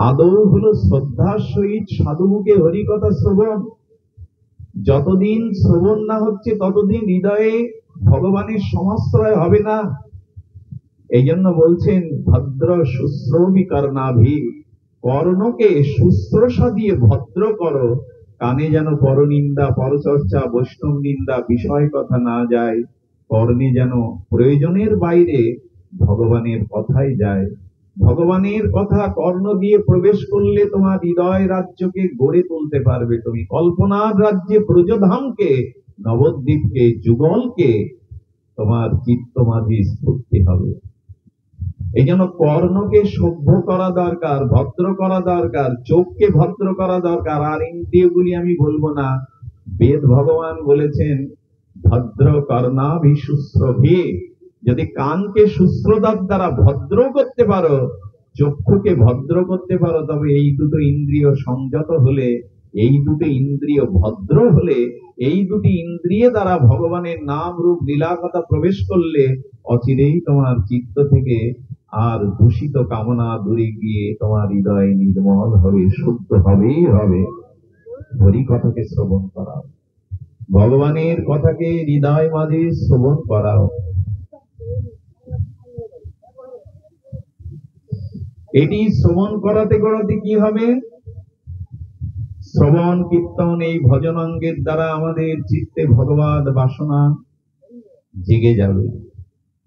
আদৌ হলো শ্রদ্ধার সহিত সাধুমুখে হরি কথা শ্রবণ। যতদিন শ্রবণ না হচ্ছে ততদিন হৃদয়ে ভগবানের সমাশ্রয় হবে না। এই জন্য বলছেন ভদ্র শুশ্রবি কর্ণাভি, কর্ণকে শুশ্রূষা দিয়ে ভদ্র করো, কানে যেন পরনিন্দা, পরচর্চা, বৈষ্ণব নিন্দা, বিষয় কথা না যায়। কর্ণে যেন প্রয়োজনের বাইরে ভগবানের কথাই যায়। ভগবানের কথা কর্ণ দিয়ে প্রবেশ করলে তোমার হৃদয় রাজ্যকে গড়ে তুলতে পারবে। তুমি কল্পনার রাজ্যে ব্রজধামকে, নবদ্বীপকে, যুগলকে তোমার চিত্ত মাঝে স্ফূর্তি হবে। এই জন্য কর্ণকে সভ্য করা দরকার, ভদ্র করা দরকার, চোখকে ভদ্র করা দরকার। আর ইন্দ্রিয়গুলি আমি বলবো না, বেদ ভগবান বলেছেন ভদ্র কর্ণাভি শুশ্রভি। যদি কানকে শুশ্রতার দ্বারা ভদ্র করতে পারো, চক্ষুকে ভদ্র করতে পারো, তবে এই দুটো ইন্দ্রিয় সংযত হলে, এই দুটো ইন্দ্রিয় ভদ্র হলে, এই দুটি ইন্দ্রিয় দ্বারা ভগবানের নাম, রূপ, লীলা কথা প্রবেশ করলে অচিরেই তোমার চিত্ত থেকে আর দূষিত কামনা দূরে গিয়ে তোমার হৃদয় নির্মল হবে, শুদ্ধ হবেই হবে। হরি কথাকে শ্রবণ করাও, ভগবানের কথাকে হৃদয় মাঝে শ্রবণ করাও। এটি শ্রবণ করাতে করাতে কি হবে? শ্রবণ কীর্তন এই ভজনাঙ্গের দ্বারা আমাদের চিত্তে ভগবত বাসনা জেগে যাবে।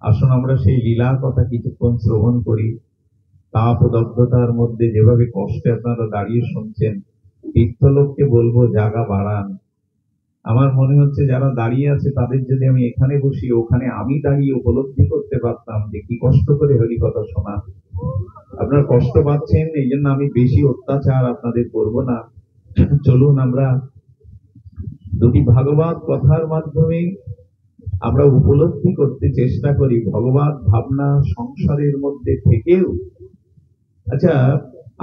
আসুন আমরা সেই লীলা কথা কিছুক্ষণ শ্রবণ করি। তাপদগ্ধতার মধ্যে যেভাবে কষ্টে আপনারা দাঁড়িয়ে শুনছেন, তীর্থলোককে বলবো জায়গা বাড়ান। আমার মনে হচ্ছে যারা দাঁড়িয়ে আছে তাদের যদি আমি এখানে বসি, ওখানে আমি দাঁড়িয়ে উপলব্ধি করতে পারতাম যে কি কষ্ট করে হরি কথা শোনা। আপনারা কষ্ট পাচ্ছেন, এই জন্য আমি বেশি অত্যাচার আপনাদের করব না। চলুন আমরা দুটি ভাগবত কথার মাধ্যমে আমরা উপলব্ধি করতে চেষ্টা করি ভগবত ভাবনা সংসারের মধ্যে থেকেও। আচ্ছা,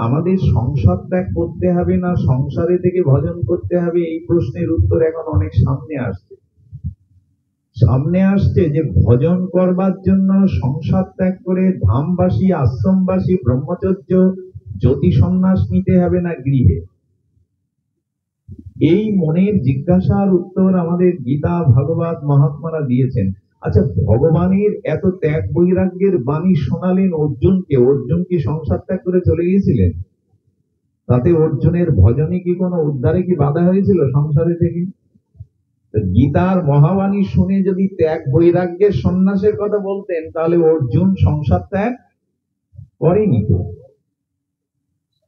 আমাদের সংসার ত্যাগ করতে হবে না সংসারে থেকে ভজন করতে হবে, এই প্রশ্নের উত্তর এখন অনেক সামনে আসছে যে ভজন করবার জন্য সংসার ত্যাগ করে ধামবাসী, আশ্রমবাসী, ব্রহ্মচর্য, জ্যোতি সন্ন্যাস নিতে হবে না গৃহে। এই মনের জিজ্ঞাসার উত্তর আমাদের গীতা ভাগবত মহাত্মারা দিয়েছেন। আচ্ছা, ভগবানের এত ত্যাগ বৈরাগ্যের বাণী শোনালেন অর্জুনকে, অর্জুন কি সংসার ত্যাগ করে চলে গিয়েছিলেন? তাতে অর্জুনের ভজনে কি কোনো উদ্ধারে কি বাধা হয়েছিল সংসারে থেকে? গীতার মহাবাণী শুনে যদি ত্যাগ বৈরাগ্যের সন্ন্যাসের কথা বলতেন, তাহলে অর্জুন সংসার ত্যাগ করেনি তো।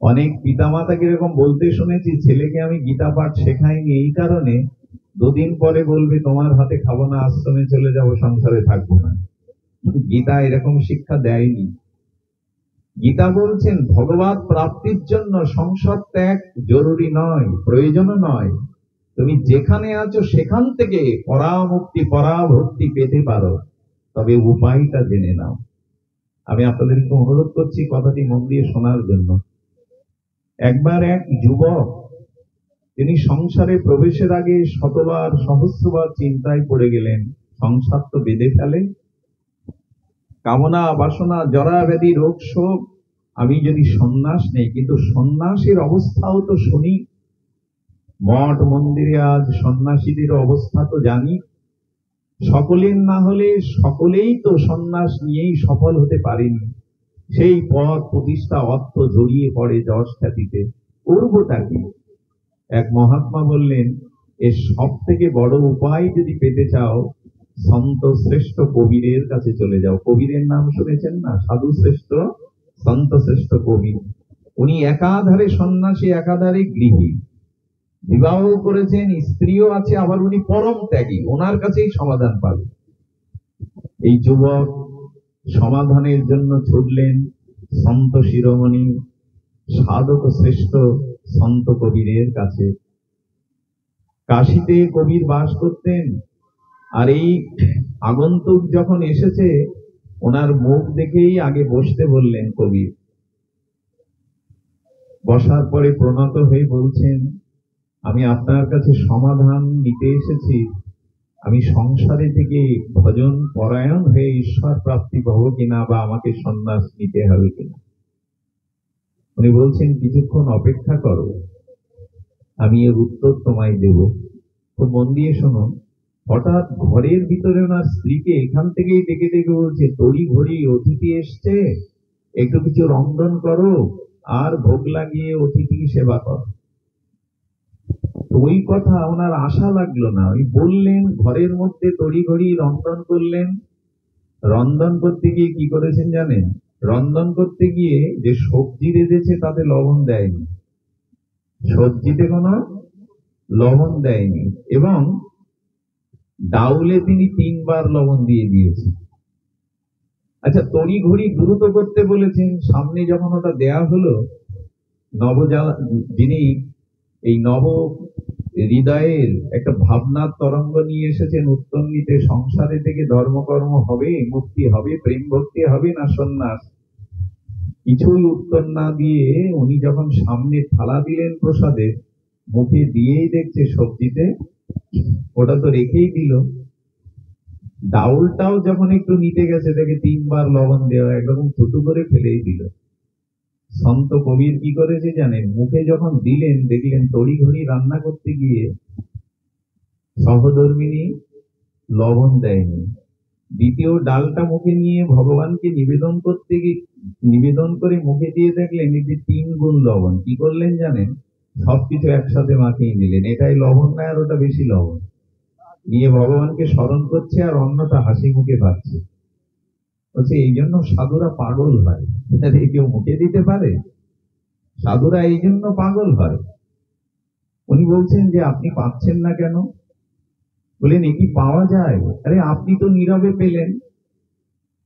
অনেক পিতামাতাকে এরকম বলতে শুনেছি, ছেলেকে আমি গীতা পাঠ শেখাইনি এই কারণে, দুদিন পরে বলবে তোমার হাতে খাবো না, আশ্রমে চলে যাব, সংসারে থাকবো না। গীতা এরকম শিক্ষা দেয়নি। গীতা বলছেন ভগবত প্রাপ্তির জন্য সংসার ত্যাগ জরুরি নয়, প্রয়োজনও নয়। তুমি যেখানে আছো সেখান থেকে পরামুক্তি পরাভক্তি পেতে পারো, তবে উপায়টা জেনে নাও। আমি আপনাদেরকে অনুরোধ করছি কথাটি মন দিয়ে শোনার জন্য। একবার এক যুবক, তিনি সংসারে প্রবেশের আগে শতবার সহস্রবার চিন্তায় পড়ে গেলেন, সংসার তো বেঁধে ফেলে, কামনা বাসনা জরা ব্যাধি রোগ শোক, আমি যদি সন্ন্যাস নেই। কিন্তু সন্ন্যাসের অবস্থাও তো শুনি, মঠ মন্দিরে আজ সন্ন্যাসীদের অবস্থা তো জানি। সকলের না হলে সকলেই তো সন্ন্যাস নিয়েই সফল হতে পারেনি। সেই পদ প্রতিষ্ঠা অর্থ জড়িয়ে পড়ে যশ খ্যাতিতে, করবোটা কি? এক মহাত্মা বললেন, এর সব থেকে বড় উপায় যদি পেতে চাও, সন্ত শ্রেষ্ঠ কবিরের কাছে চলে যাও। কবিরের নাম শুনেছেন না? সাধু শ্রেষ্ঠ, সন্ত শ্রেষ্ঠ কবির। উনি একাধারে সন্ন্যাসী, একাধারে গৃহী, বিবাহ করেছেন, স্ত্রীও আছে, আবার উনি পরম ত্যাগী, ওনার কাছেই সমাধান পাবে। এই যুবক সমাধানের জন্য ছুটলেন সন্ত শিরোমণি সাধক শ্রেষ্ঠ সন্ত কবিরের কাছে। কাশীতে কবির বাস করতেন, আর এই আগন্তুক যখন এসেছে, ওনার মুখ দেখেই আগে বসতে বললেন কবির। বসার পরে প্রণত হয়ে বলছেন, আমি আপনার কাছে সমাধান নিতে এসেছি। আমি সংসারে থেকে ভজন পরায়ণ হয়ে ঈশ্বর প্রাপ্তি পাবো কিনা, বা আমাকে সন্ন্যাস নিতে হবে কিনা। উনি বলছেন, কিছুক্ষণ অপেক্ষা করো, আমি এর উত্তর তোমায় দেব। তো মন দিয়ে শোনো। হঠাৎ ঘরের ভিতরে ওনার স্ত্রীকে এখান থেকেই ডেকে ডেকে বলছে, তড়ি ঘড়ি অতিথি এসছে, একটু কিছু রন্ধন করো আর ভোগ লাগিয়ে অতিথিকে সেবা করো। ওই কথা ওনার আশা লাগলো না। ওই বললেন, ঘরের মধ্যে তড়ি ঘড়ি রন্ধন করলেন। রন্ধন করতে গিয়ে কি করেছেন জানেন? রন্ধন করতে গিয়ে যে সবজি রেঁধেছে তাতে লবণ দেয়নি, সবজিতে কোনো লবণ দেয়নি, এবং ডাউলে তিনি 3 বার লবণ দিয়ে দিয়েছেন। আচ্ছা, তড়ি ঘড়ি দ্রুত করতে বলেছেন। সামনে যখন ওটা দেয়া হলো, যিনি এই নব হৃদয়ের একটা ভাবনার তরঙ্গ নিয়ে এসেছেন উত্তর নিতে, সংসারে থেকে ধর্মকর্ম হবে, মুক্তি হবে, প্রেম ভক্তি হবে না সন্ন্যাস, কিছুই উত্তর না দিয়ে উনি যখন সামনে থালা দিলেন প্রসাদে, মুখে দিয়েই দেখছে সবজিতে ওটা তো রেখেই দিল। ডাউলটাও যখন একটু নিতে গেছে, দেখে 3 বার লবণ দেওয়া, একরকম থুতু করে ফেলেই দিল। সন্ত কবির কি করেছে জানেন? মুখে যখন দিলেন, দেখলেন তড়ি ঘড়ি রান্না করতে গিয়ে সহধর্মিনী লবণ দেয়নি। দ্বিতীয় ডালটা মুখে নিয়ে ভগবানকে নিবেদন করতে গিয়ে, নিবেদন করে মুখে দিয়ে দেখলেন এতে 3 গুণ লবণ। কি করলেন জানেন? সবকিছু একসাথে মাখিয়ে নিলেন, এটাই লবণ না আর ওটা বেশি লবণ। নিয়ে ভগবানকে স্মরণ করছে আর অন্নটা হাসি মুখে পাচ্ছে। বলছে, এই জন্য সাধুরা পাগল হয়। কেউ মুখে দিতে পারে? সাধুরা এই জন্য পাগল হয়। উনি বলছেন যে, আপনি পাচ্ছেন না কেন? বলেন, এ কি পাওয়া যায়? আরে আপনি তো নীরবে পেলেন।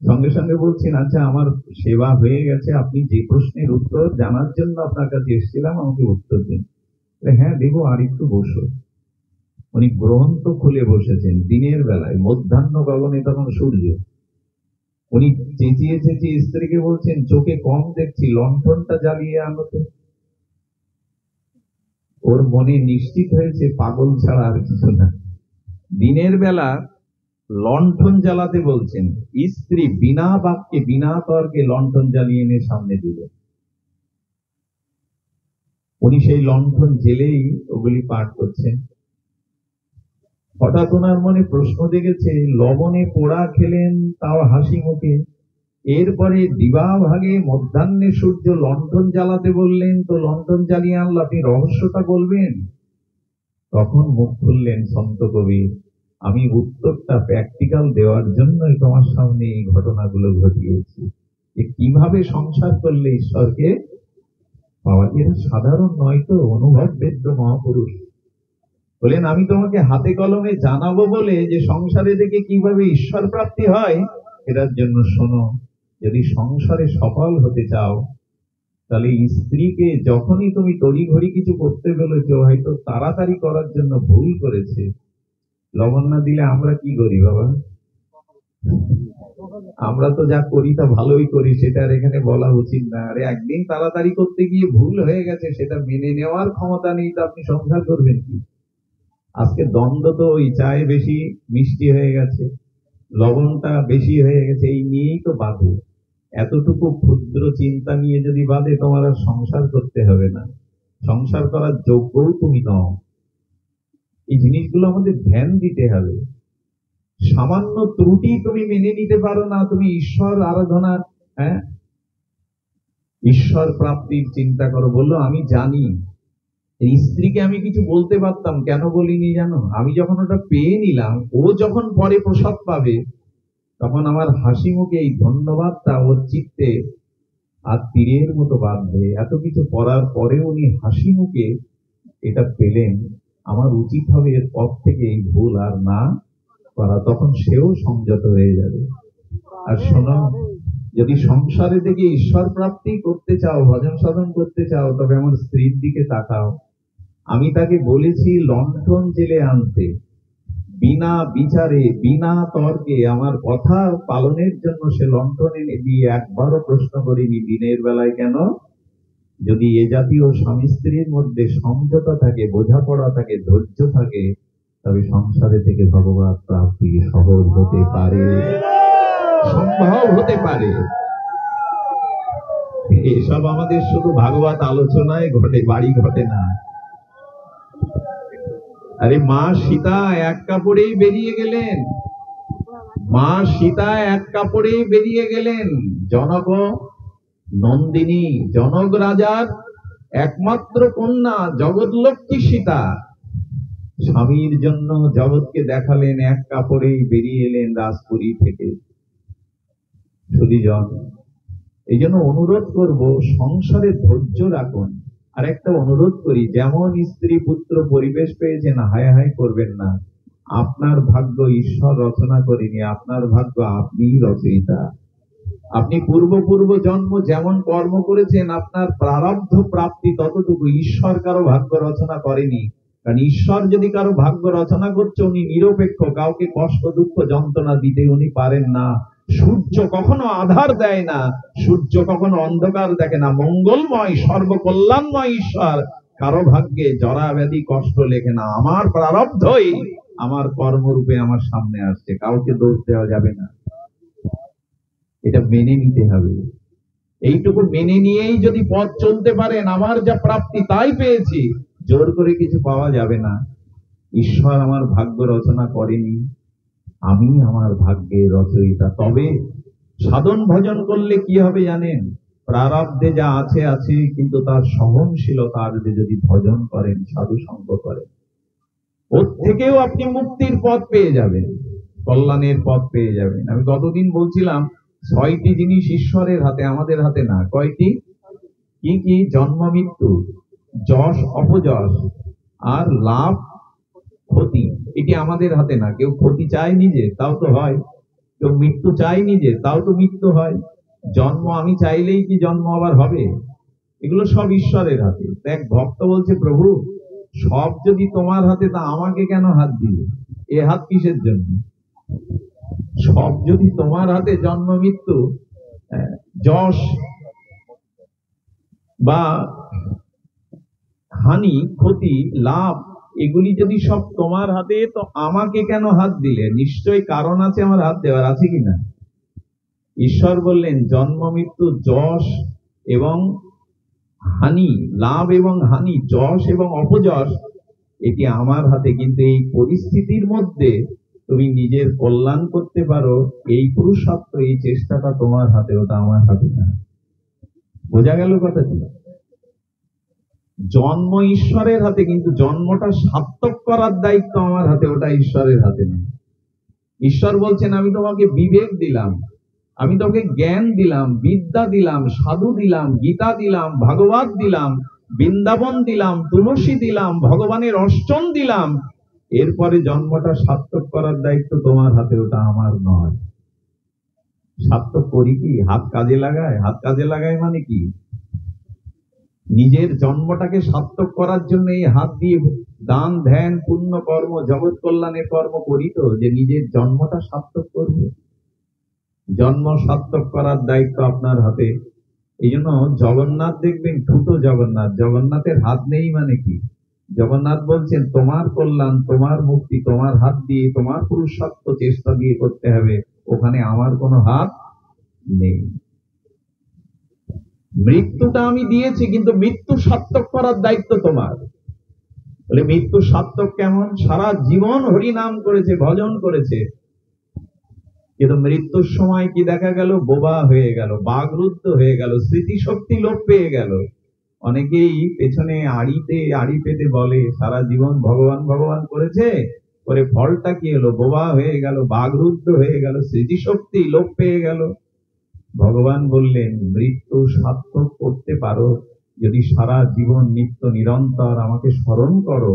সঙ্গে সঙ্গে বলছেন, আচ্ছা আমার সেবা হয়ে গেছে, আপনি যে প্রশ্নের উত্তর জানার জন্য আপনার কাছে এসেছিলাম, আমাকে উত্তর দিন। হ্যাঁ দেবো, আর একটু বসো। উনি গ্রন্থ খুলে বসেছেন দিনের বেলায়, মধ্যাহ্ন গগনে তখন সূর্য। উনি চেঁচিয়ে চেঁচিয়ে স্ত্রীকে বলছেন, চোখে কম দেখছি, লণ্ঠনটা জ্বালিয়ে আনো তো। ওর মনে নিশ্চিত হয়েছে পাগল ছাড়া আর কিছু না। দিনের বেলা লণ্ঠন জ্বালাতে বলছেন, স্ত্রী বিনা বাক্যে বিনা তর্কে লণ্ঠন জ্বালিয়ে এনে সামনে দিল। উনি সেই লণ্ঠন জেলেই ওগুলি পাঠ করছেন। হঠাৎ ওনার মনে প্রশ্ন জেগেছে, লবণে পোড়া খেলেন তাও হাসি মুখে, এরপরে দিবাভাগে মধ্যাহ্নে সূর্য লণ্ঠন জ্বালাতে বললেন, তো লণ্ঠন জ্বালিয়ে আনলো, আপনি রহস্যটা বলবেন। তখন মুখ খুললেন সন্ত কবির, আমি উত্তরটা প্র্যাকটিক্যাল দেওয়ার জন্যই তোমার সামনে এই ঘটনাগুলো ঘটিয়েছি, যে কিভাবে সংসার করলে ঈশ্বরকে পাওয়া। এরা সাধারণ নয় তো, অনুভব বেদ্য মহাপুরুষ। বলেন, আমি তোমাকে হাতে কলমে জানাবো বলে যে সংসারে থেকে কিভাবে ঈশ্বর প্রাপ্তি হয়, এটার জন্য শোনো। যদি সংসারে সফল হতে চাও, তাহলে স্ত্রীকে যখনই তুমি তড়িঘড়ি কিছু করতে বলেছো, হয়তো তাড়াতাড়ি করার জন্য ভুল করেছে, লবণ না দিলে আমরা কি করি বাবা? আমরা তো যা করি তা ভালোই করি, সেটা আর এখানে বলা উচিত না। আরে একদিন তাড়াতাড়ি করতে গিয়ে ভুল হয়ে গেছে, সেটা মেনে নেওয়ার ক্ষমতা নেই, তো আপনি সংসার করবেন কি? আজকে দ্বন্দ্ব তো ওই চায়ে বেশি মিষ্টি হয়ে গেছে, লবণটা বেশি হয়ে গেছে, এই নিয়েই তো বাঁধে। এতটুকু ক্ষুদ্র চিন্তা নিয়ে যদি বাঁধে, তোমার আর সংসার করতে হবে না, সংসার করার যোগ্যও তুমি নও। এই জিনিসগুলো আমাদের ধ্যান দিতে হবে। সামান্য ত্রুটি তুমি মেনে নিতে পারো না, তুমি ঈশ্বর আরাধনার, ঈশ্বর প্রাপ্তির চিন্তা করো। বললো, আমি জানি স্ত্রীকে আমি কিছু বলতে পারতাম, কেন বলিনি জানো? আমি যখন ওটা পেয়ে নিলাম, ও যখন পরে প্রসাদ পাবে, তখন আমার হাসি মুখে এই ধন্যবাদটা ওর চিত্তে আর তীরের মতো বাঁধবে। এত কিছু করার পরে উনি হাসি মুখে এটা পেলেন, আমার উচিত হবে এর পর থেকে এই ভুল আর না করা। তখন সেও সংযত হয়ে যাবে। আর শোনো, যদি সংসারে থেকে ঈশ্বর প্রাপ্তি করতে চাও, ভজন সাধন করতে চাও, তবে আমার স্ত্রীর দিকে তাকাও। আমি তাকে বলেছি লণ্ঠন জেলে আনতে, বিনা বিচারে বিনা তর্কে আমার কথা পালনের জন্য সে লণ্ঠন এনে দিয়ে একবারও প্রশ্ন করিনি দিনের বেলায় কেন। যদি এ জাতীয় স্বামী স্ত্রীর মধ্যে সমঝোতা থাকে, বোঝাপড়া থাকে, ধৈর্য থাকে, তবে সংসারে থেকে ভগবত প্রাপ্তি সহজ হতে পারে, সম্ভব হতে পারে। এসব আমাদের শুধু ভাগবত আলোচনায় ঘটে, বাড়ি ঘটে না। আরে মা সীতা এক কাপড়েই বেরিয়ে গেলেন, মা সীতা এক কাপড়েই বেরিয়ে গেলেন। জনক নন্দিনী, জনক রাজার একমাত্র কন্যা জগৎলক্ষ্মী সীতা, স্বামীর জন্য জগৎকে দেখালেন, এক কাপড়েই বেরিয়ে এলেন রাজপুরী থেকে। সুধীজন, এই জন্য অনুরোধ করব, সংসারে ধৈর্য রাখুন। আর একটা অনুরোধ করি, যেমন স্ত্রী পুত্র পরিবেশ পেয়েছেন, হায় হায় করবেন না। আপনার ভাগ্য ঈশ্বর রচনা করেনি, আপনার ভাগ্য আপনিই রচয়িতা। আপনি পূর্ব জন্ম যেমন কর্ম করেছেন, আপনার প্রারব্ধ প্রাপ্তি ততটুকু। ঈশ্বর কারো ভাগ্য রচনা করেনি। কারণ ঈশ্বর যদি কারো ভাগ্য রচনা করছে, উনি নিরপেক্ষ, কাউকে কষ্ট দুঃখ যন্ত্রণা দিতে উনি পারেন না। সূর্য কখনো আধার দেয় না, সূর্য কখনো অন্ধকার দেখে না। মঙ্গলময় সর্বকল্যাণময় ঈশ্বর কারো ভাগ্যে জরা ব্যাধি কষ্ট লেখে না। আমার প্রারব্ধই আমার কর্মরূপে আমার সামনে আসছে, কাউকে দোষ দেওয়া যাবে না। এটা মেনে নিতে হবে। এইটুকু মেনে নিয়েই যদি পথ চলতে পারেন, আমার যা প্রাপ্তি তাই পেয়েছি, জোর করে কিছু পাওয়া যাবে না। ঈশ্বর আমার ভাগ্য রচনা করেনি, আমি আমার ভাগ্যের রচয়িতা। তবে সাধন ভজন করলে কি হবে জানেন? প্রারব্ধে যা আছে আছে, কিন্তু তার সহনশীলতা যদি ভজন করেন, সাধু সঙ্গ করেন, ওর থেকেও আপনি মুক্তির পথ পেয়ে যাবেন, কল্যাণের পথ পেয়ে যাবেন। আমি গতদিন বলছিলাম 6টি জিনিস ঈশ্বরের হাতে, আমাদের হাতে না। কয়টি? কি কি? জন্ম মৃত্যু, যশ অপযশ, আর লাভ ক্ষতি। এটি আমাদের হাতে না। কেউ ক্ষতি চায় নিজে, তাও তো হয়। কেউ মৃত্যু চায় নিজে, তাও তো মৃত্যু হয়। জন্ম আমি চাইলেই কি জন্ম আবার হবে? এগুলো সব ঈশ্বরের হাতে। এক ভক্ত বলছে, প্রভু সব যদি তোমার হাতে, তা আমাকে কেন হাত দিলে? এ হাত কিসের জন্য? সব যদি তোমার হাতে, জন্ম মৃত্যু, যশ বা হানি, ক্ষতি, লাভ, এগুলি যদি সব তোমার হাতে, তো আমাকে কেন হাত দিলে? নিশ্চয়ই কারণ আছে আমার হাত দেওয়ার, আছে কিনা? ঈশ্বর বললেন, জন্ম মৃত্যু, যশ এবং হানি, লাভ এবং হানি, যশ এবং অপযশ এটি আমার হাতে। কিন্তু এই পরিস্থিতির মধ্যে তুমি নিজের কল্যাণ করতে পারো, এই পুরুষত্ব, এই চেষ্টাটা তোমার হাতে, ওটা আমার হাতে না। বোঝা গেল কথাটি? জন্ম ঈশ্বরের হাতে, কিন্তু জন্মটা সার্থক করার দায়িত্ব আমার হাতে, ওটা ঈশ্বরের হাতে নেই। ঈশ্বর বলছেন আমি তোমাকে বিবেক দিলাম, আমি তোমাকে জ্ঞান দিলাম, বিদ্যা দিলাম, সাধু দিলাম, গীতা দিলাম, ভাগবত দিলাম, বৃন্দাবন দিলাম, তুলসী দিলাম, ভগবানের অষ্টম দিলাম। এরপরে জন্মটা সার্থক করার দায়িত্ব তোমার হাতে, ওটা আমার নয়। সার্থক করি কি? হাত কাজে লাগায়। হাত কাজে লাগায় মানে কি? নিজের জন্মটাকে সার্থক করার জন্য এই হাত দিয়ে দান, ধ্যান, পুণ্য কর্ম, জগৎ কল্যাণের কর্ম করি তো, যে নিজের জন্মটা সার্থক করবে। জন্ম সার্থক করার দায়িত্ব আপনার হাতে। এই জন্য জগন্নাথ দেখবেন ছোটো জগন্নাথ, জগন্নাথের হাত নেই মানে কি? জগন্নাথ বলছেন তোমার কল্যাণ, তোমার মুক্তি তোমার হাত দিয়ে, তোমার পুরুষত্ব চেষ্টা দিয়ে করতে হবে, ওখানে আমার কোনো হাত নেই। মৃত্যুটা আমি দিয়েছি, কিন্তু মৃত্যু সার্থক করার দায়িত্ব তোমার। বলে মৃত্যু সার্থক কেমন? সারা জীবন হরি নাম করেছে, ভজন করেছে, কিন্তু মৃত্যুর সময় কি দেখা গেল? বোবা হয়ে গেল, বাগরুদ্ধ হয়ে গেল, স্মৃতিশক্তি লোপ পেয়ে গেল। অনেকেই পেছনে আড়ি পেতে বলে সারা জীবন ভগবান ভগবান করেছে, করে ফলটা কি হলো? বোবা হয়ে গেল, বাগরুদ্ধ হয়ে গেল, স্মৃতিশক্তি লোপ পেয়ে গেল। ভগবান বললেন মৃত্যু সার্থক করতে পারো যদি সারা জীবন নিত্য নিরন্তর আমাকে স্মরণ করো,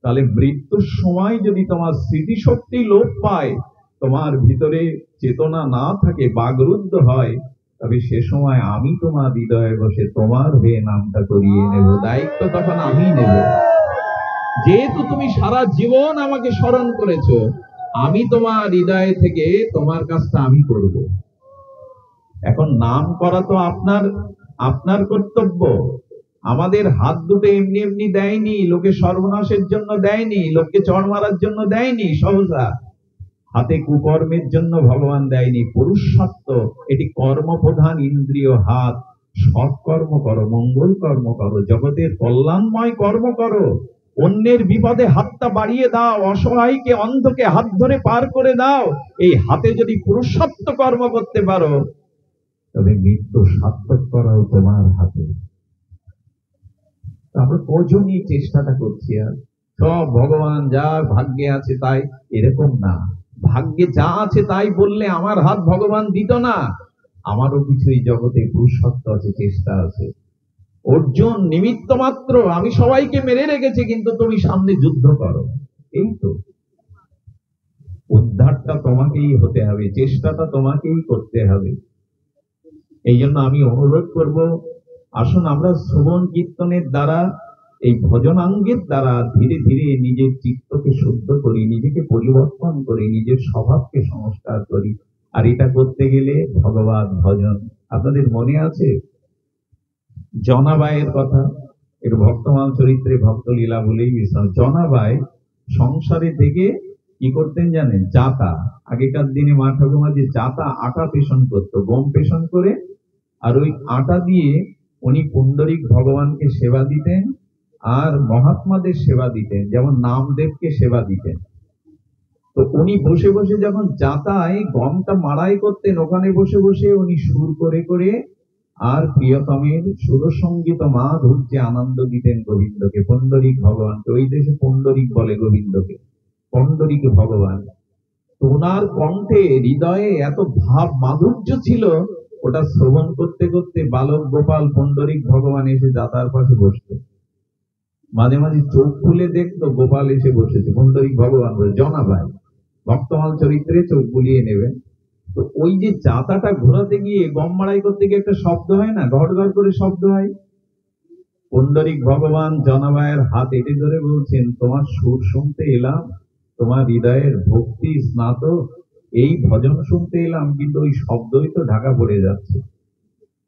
তাহলে মৃত্যুর সময় যদি তোমার স্মৃতিশক্তি লোপ পায়, তোমার ভিতরে চেতনা না থাকে, বাগরুদ্ধ হয়, তবে সে সময় আমি তোমার হৃদয়ে বসে তোমার হয়ে নামটা করিয়ে নেব। দায়িত্ব তখন আমি নেব। যেহেতু তুমি সারা জীবন আমাকে স্মরণ করেছো, আমি তোমার হৃদয়ে থেকে তোমার কাজটা আমি করব। এখন নাম করা তো আপনার কর্তব্য। আমাদের হাত দুটো এমনি এমনি দেয়নি, লোকে সর্বনাশের জন্য দেয়নি, লোককে চড় মারার জন্য দেয়নি, সহজা হাতে কুকর্মের জন্য ভগবান দেয়নি। পুরুষত্ব এটি কর্মপ্রধান ইন্দ্রিয় হাত। সৎ কর্ম করো, মঙ্গল কর্ম করো, জগতের কল্যাণময় কর্ম করো, অন্যের বিপদে হাতটা বাড়িয়ে দাও, অসহায়কে অন্ধকে হাত ধরে পার করে দাও। এই হাতে যদি পুরুষত্ব কর্ম করতে পারো, তবে মৃত্যু সার্থক করাও তোমার হাতে। আমরা কজনই চেষ্টাটা করছি, আর সব ভগবান যা ভাগ্যে আছে তাই, এরকম না। ভাগ্যে যা আছে তাই বললে আমার হাত ভগবান দিত না। আমারও কিছু এই জগতে পুরুষত্ব আছে, চেষ্টা আছে। অর্জুন নিমিত্ত মাত্র, আমি সবাইকে মেরে রেখেছি, কিন্তু তুমি সামনে যুদ্ধ করো। এই তো উদ্ধারটা তোমাকেই হতে হবে, চেষ্টাটা তোমাকেই করতে হবে। এই জন্য আমি অনুরোধ করব, আসুন আমরা শ্রবণ কীর্তনের দ্বারা, এই ভজনাঙ্গের দ্বারা ধীরে ধীরে নিজের চিত্তকে শুদ্ধ করি, নিজেকে পরিবর্তন করি, নিজের স্বভাবকে সংস্কার করি। আর এটা করতে গেলে ভগবান ভজন। আপনাদের মনে আছে জনাবাইয়ের কথা? এর ভক্তমাল চরিত্রে ভক্তলীলা বলেই বিশ্বাস। জনাবাই সংসারে থেকে কি করতেন জানেন? জাতা। আগেকার দিনে মা ঠাকুমা যে জাতা আটা পেষণ করতো, গম পেষণ করে, আর ওই আটা দিয়ে উনি পুণ্ডরিক ভগবানকে সেবা দিতেন, আর মহাত্মাদের সেবা দিতেন, যেমন নামদেবকে সেবা দিতেন। তো উনি বসে বসে যখন জাতায় গমটা মাড়াই করতেন, ওখানে বসে বসে উনি সুর করে করে আর প্রিয়তমের সুরসঙ্গীত মাধুর্যে আনন্দ দিতেন গোবিন্দকে, পুণ্ডরিক ভগবানকে। ওই দেশে পুণ্ডরিক বলে গোবিন্দকে, পুণ্ডরিক ভগবান। তো ওনার কণ্ঠে, হৃদয়ে এত ভাব মাধুর্য ছিল, ওটা শ্রবণ করতে করতে বালক গোপাল পুণ্ডরিক ভগবান এসে জাতার পাশে বসত। মাঝে মাঝে চোখ খুলে দেখতো গোপাল এসে বসেছে, পুণ্ডরিক ভগবান বলে। জনাবাই ভক্তমাল চরিত্রে চোখ বুলিয়ে নেবেন। তো ওই যে জাতাটা ঘোরাতে গিয়ে, গম মাড়াই করতে গিয়ে একটা শব্দ হয় না, ঘট ঘট করে শব্দ হয়। পুণ্ডরিক ভগবান জনাবাইয়ের হাত এটে ধরে বলছেন, তোমার সুর শুনতে এলাম, তোমার হৃদয়ের ভক্তি স্নাত, এই ভজন শুনতে এলাম, কিন্তু ওই শব্দই তো ঢাকা পড়ে যাচ্ছে।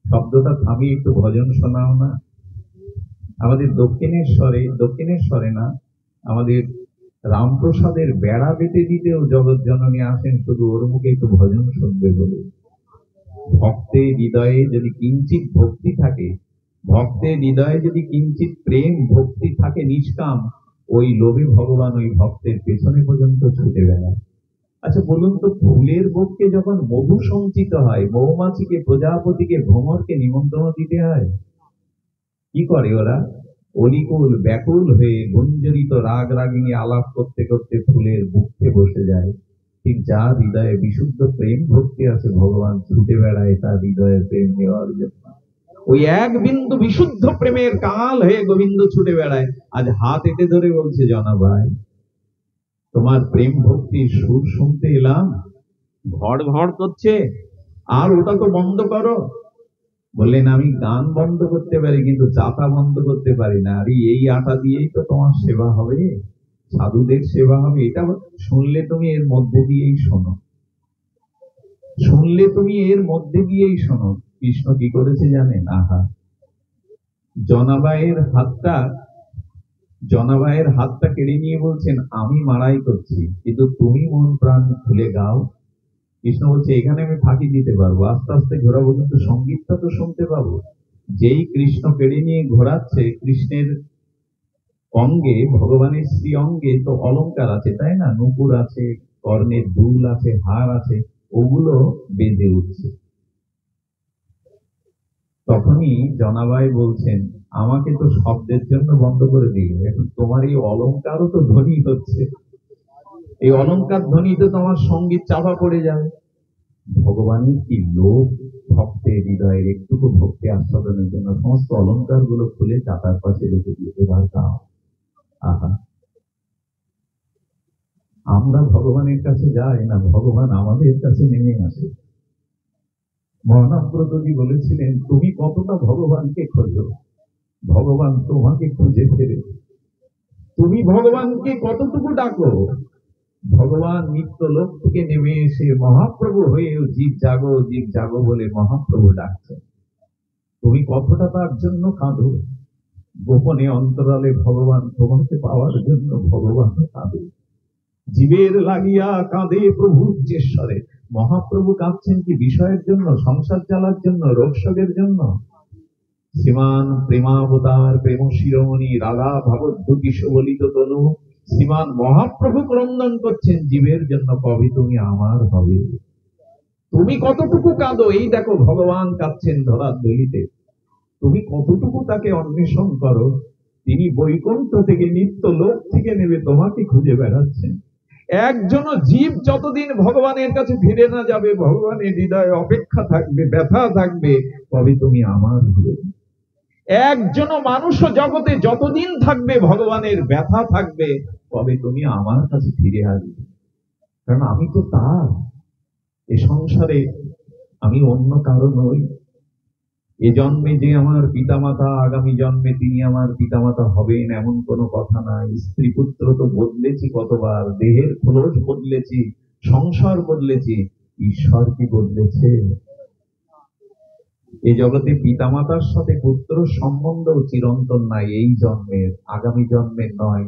শব্দটা থামিয়ে একটু ভজন শোনাও না। আমাদের দক্ষিণেশ্বরে না, আমাদের রামপ্রসাদের বেড়া বেঁধে দিতেও জগৎ জননী আসেন শুধু ওর মুখে একটু ভজন শুনবে বলে। ভক্তের হৃদয়ে যদি কিঞ্চিত ভক্তি থাকে, ভক্তের হৃদয়ে যদি কিঞ্চিত প্রেম ভক্তি থাকে নিষ্কাম, ওই লোভে ভগবান ওই ভক্তের পেছনে পর্যন্ত ছুটে বেড়ায়। আচ্ছা বলুন তো, ফুলের বক্ষে যখন মধু সঞ্চিত হয়, মৌমাছিকে, প্রজাপতিকে, ভ্রমরকে নিমন্ত্রণ দিতে হয়, কি করে ওরা? অলিকুল ব্যাকুল হয়ে গুঞ্জরিত রাগ রাগিনী আলাপ করতে করতে ফুলের বুকে বসে যায়। ঠিক যার হৃদয়ে বিশুদ্ধ প্রেম ভক্তি আছে, ভগবান ছুটে বেড়ায় তার হৃদয়ে প্রেম নেওয়ার জন্য। ওই এক বিন্দু বিশুদ্ধ প্রেমের কাল হয়ে গোবিন্দ ছুটে বেড়ায়। আজ হাত এঁটে ধরে বলছে, জনাভাই, তোমার প্রেম ভক্তির সুর শুনতে এলাম, ঘড় ঘড় করছে, আর ওটা তো বন্ধ করো। বললেন, আমি গান বন্ধ করতে পারি, কিন্তু চাতা বন্ধ করতে পারি না। আরে এই আটা দিয়েই তো তোমার সেবা হবে, সাধুদের সেবা হবে। এটা শুনলে তুমি এর মধ্যে দিয়েই শোনো, শুনলে তুমি এর মধ্যে দিয়েই শোনো। কৃষ্ণ কি করেছে জানেন? আহা, জনাবাইয়ের হাতটা কেড়ে নিয়ে বলছেন, আমি মারাই করছি, কিন্তু তুমি মন প্রাণ খুলে গাও। কৃষ্ণ বলছে, এখানে আমি ফাঁকি দিতে পারবো, আস্তে আস্তে ঘোরাবো, কিন্তু সঙ্গীতটা তো শুনতে পাবো। যেই কৃষ্ণ কেড়ে নিয়ে ঘোরাচ্ছে, কৃষ্ণের অঙ্গে, ভগবানের শ্রী অঙ্গে তো অলংকার আছে, তাই না? নুপুর আছে, কর্ণের দুল আছে, হার আছে, ওগুলো বেজে উঠছে। তখনই জনাবাই বলছেন, আমাকে তো শব্দের জন্য বন্ধ করে দিল, এখন তোমার এই অলংকারও তো ধ্বনি হচ্ছে, এই অলংকার ধ্বনিতে তোমার সঙ্গীত চাপা পড়ে যাবে। ভগবানের কি লোভ ভক্তের হৃদয়ের একটুকু ভক্তি আস্বাদনের জন্য সমস্ত অলংকার গুলো খুলে চাতার পাশে রেখে দিয়ে এবার গাও। আহা, আমরা ভগবানের কাছে যাই না, ভগবান আমাদের কাছে নেমে আসে। মহানাব্রতজি বলেছিলেন, তুমি কতটা ভগবানকে খোঁজো, ভগবান তোমাকে খুঁজে ফেরে। তুমি ভগবানকে কতটুকু ডাকো, ভগবান নিত্য লোক থেকে নেমে এসে মহাপ্রভু হয়েও জীব জাগো বলে মহাপ্রভু ডাকছে। তুমি কতটা তার জন্য কাঁদো, গোপনে অন্তরালে ভগবান তোমাকে পাওয়ার জন্য ভগবান কাঁদে। জীবের লাগিয়া কাঁদে প্রভু উচ্চেশ্বরে। মহাপ্রভু কাঁদছেন কি বিষয়ের জন্য? সংসার চালার জন্য, রোগশোকের জন্য? শ্রীমান প্রেমাবতার প্রেম শিরোমণি রাধা ভাবদ্ভুতি সুবলিত তনু শ্রীমান মহাপ্রভু ক্রন্দন করছেন জীবের জন্য, কবে তুমি আমার হবে। তুমি কতটুকু কাঁদো, এই দেখো ভগবান কাঁদছেন ধরার দলিতে। তুমি কতটুকু তাকে অন্বেষণ করো, তিনি বৈকুণ্ঠ থেকে নিত্য লোক থেকে নেবে তোমাকে খুঁজে বেড়াচ্ছেন। একজন জীব যতদিন ভগবানের কাছে ফিরে না যাবে, ভগবানের হৃদয়ে অপেক্ষা থাকবে, ব্যথা থাকবে, কবে তুমি আমার হবে। একজন মানুষ জগতে যতদিন থাকবে, ভগবানের ব্যথা থাকবে, কবে তুমি আমার কাছে ফিরে আসবে। কারণ আমি তো তার, এ সংসারে আমি অন্য কারো নই। এ জন্মে যে আমার পিতামাতা, আগামী জন্মে তিনি আমার পিতামাতা হবেন এমন কোনো কথা নাই। স্ত্রী পুত্র তো বদলেছি কতবার, দেহের খোলস বদলেছি, সংসার বদলেছি, ঈশ্বর কি বদলেছে? এই জগতে পিতামাতার সাথে পুত্র সম্বন্ধ চিরন্তন নাই, এই জন্মের, আগামী জন্মের নয়,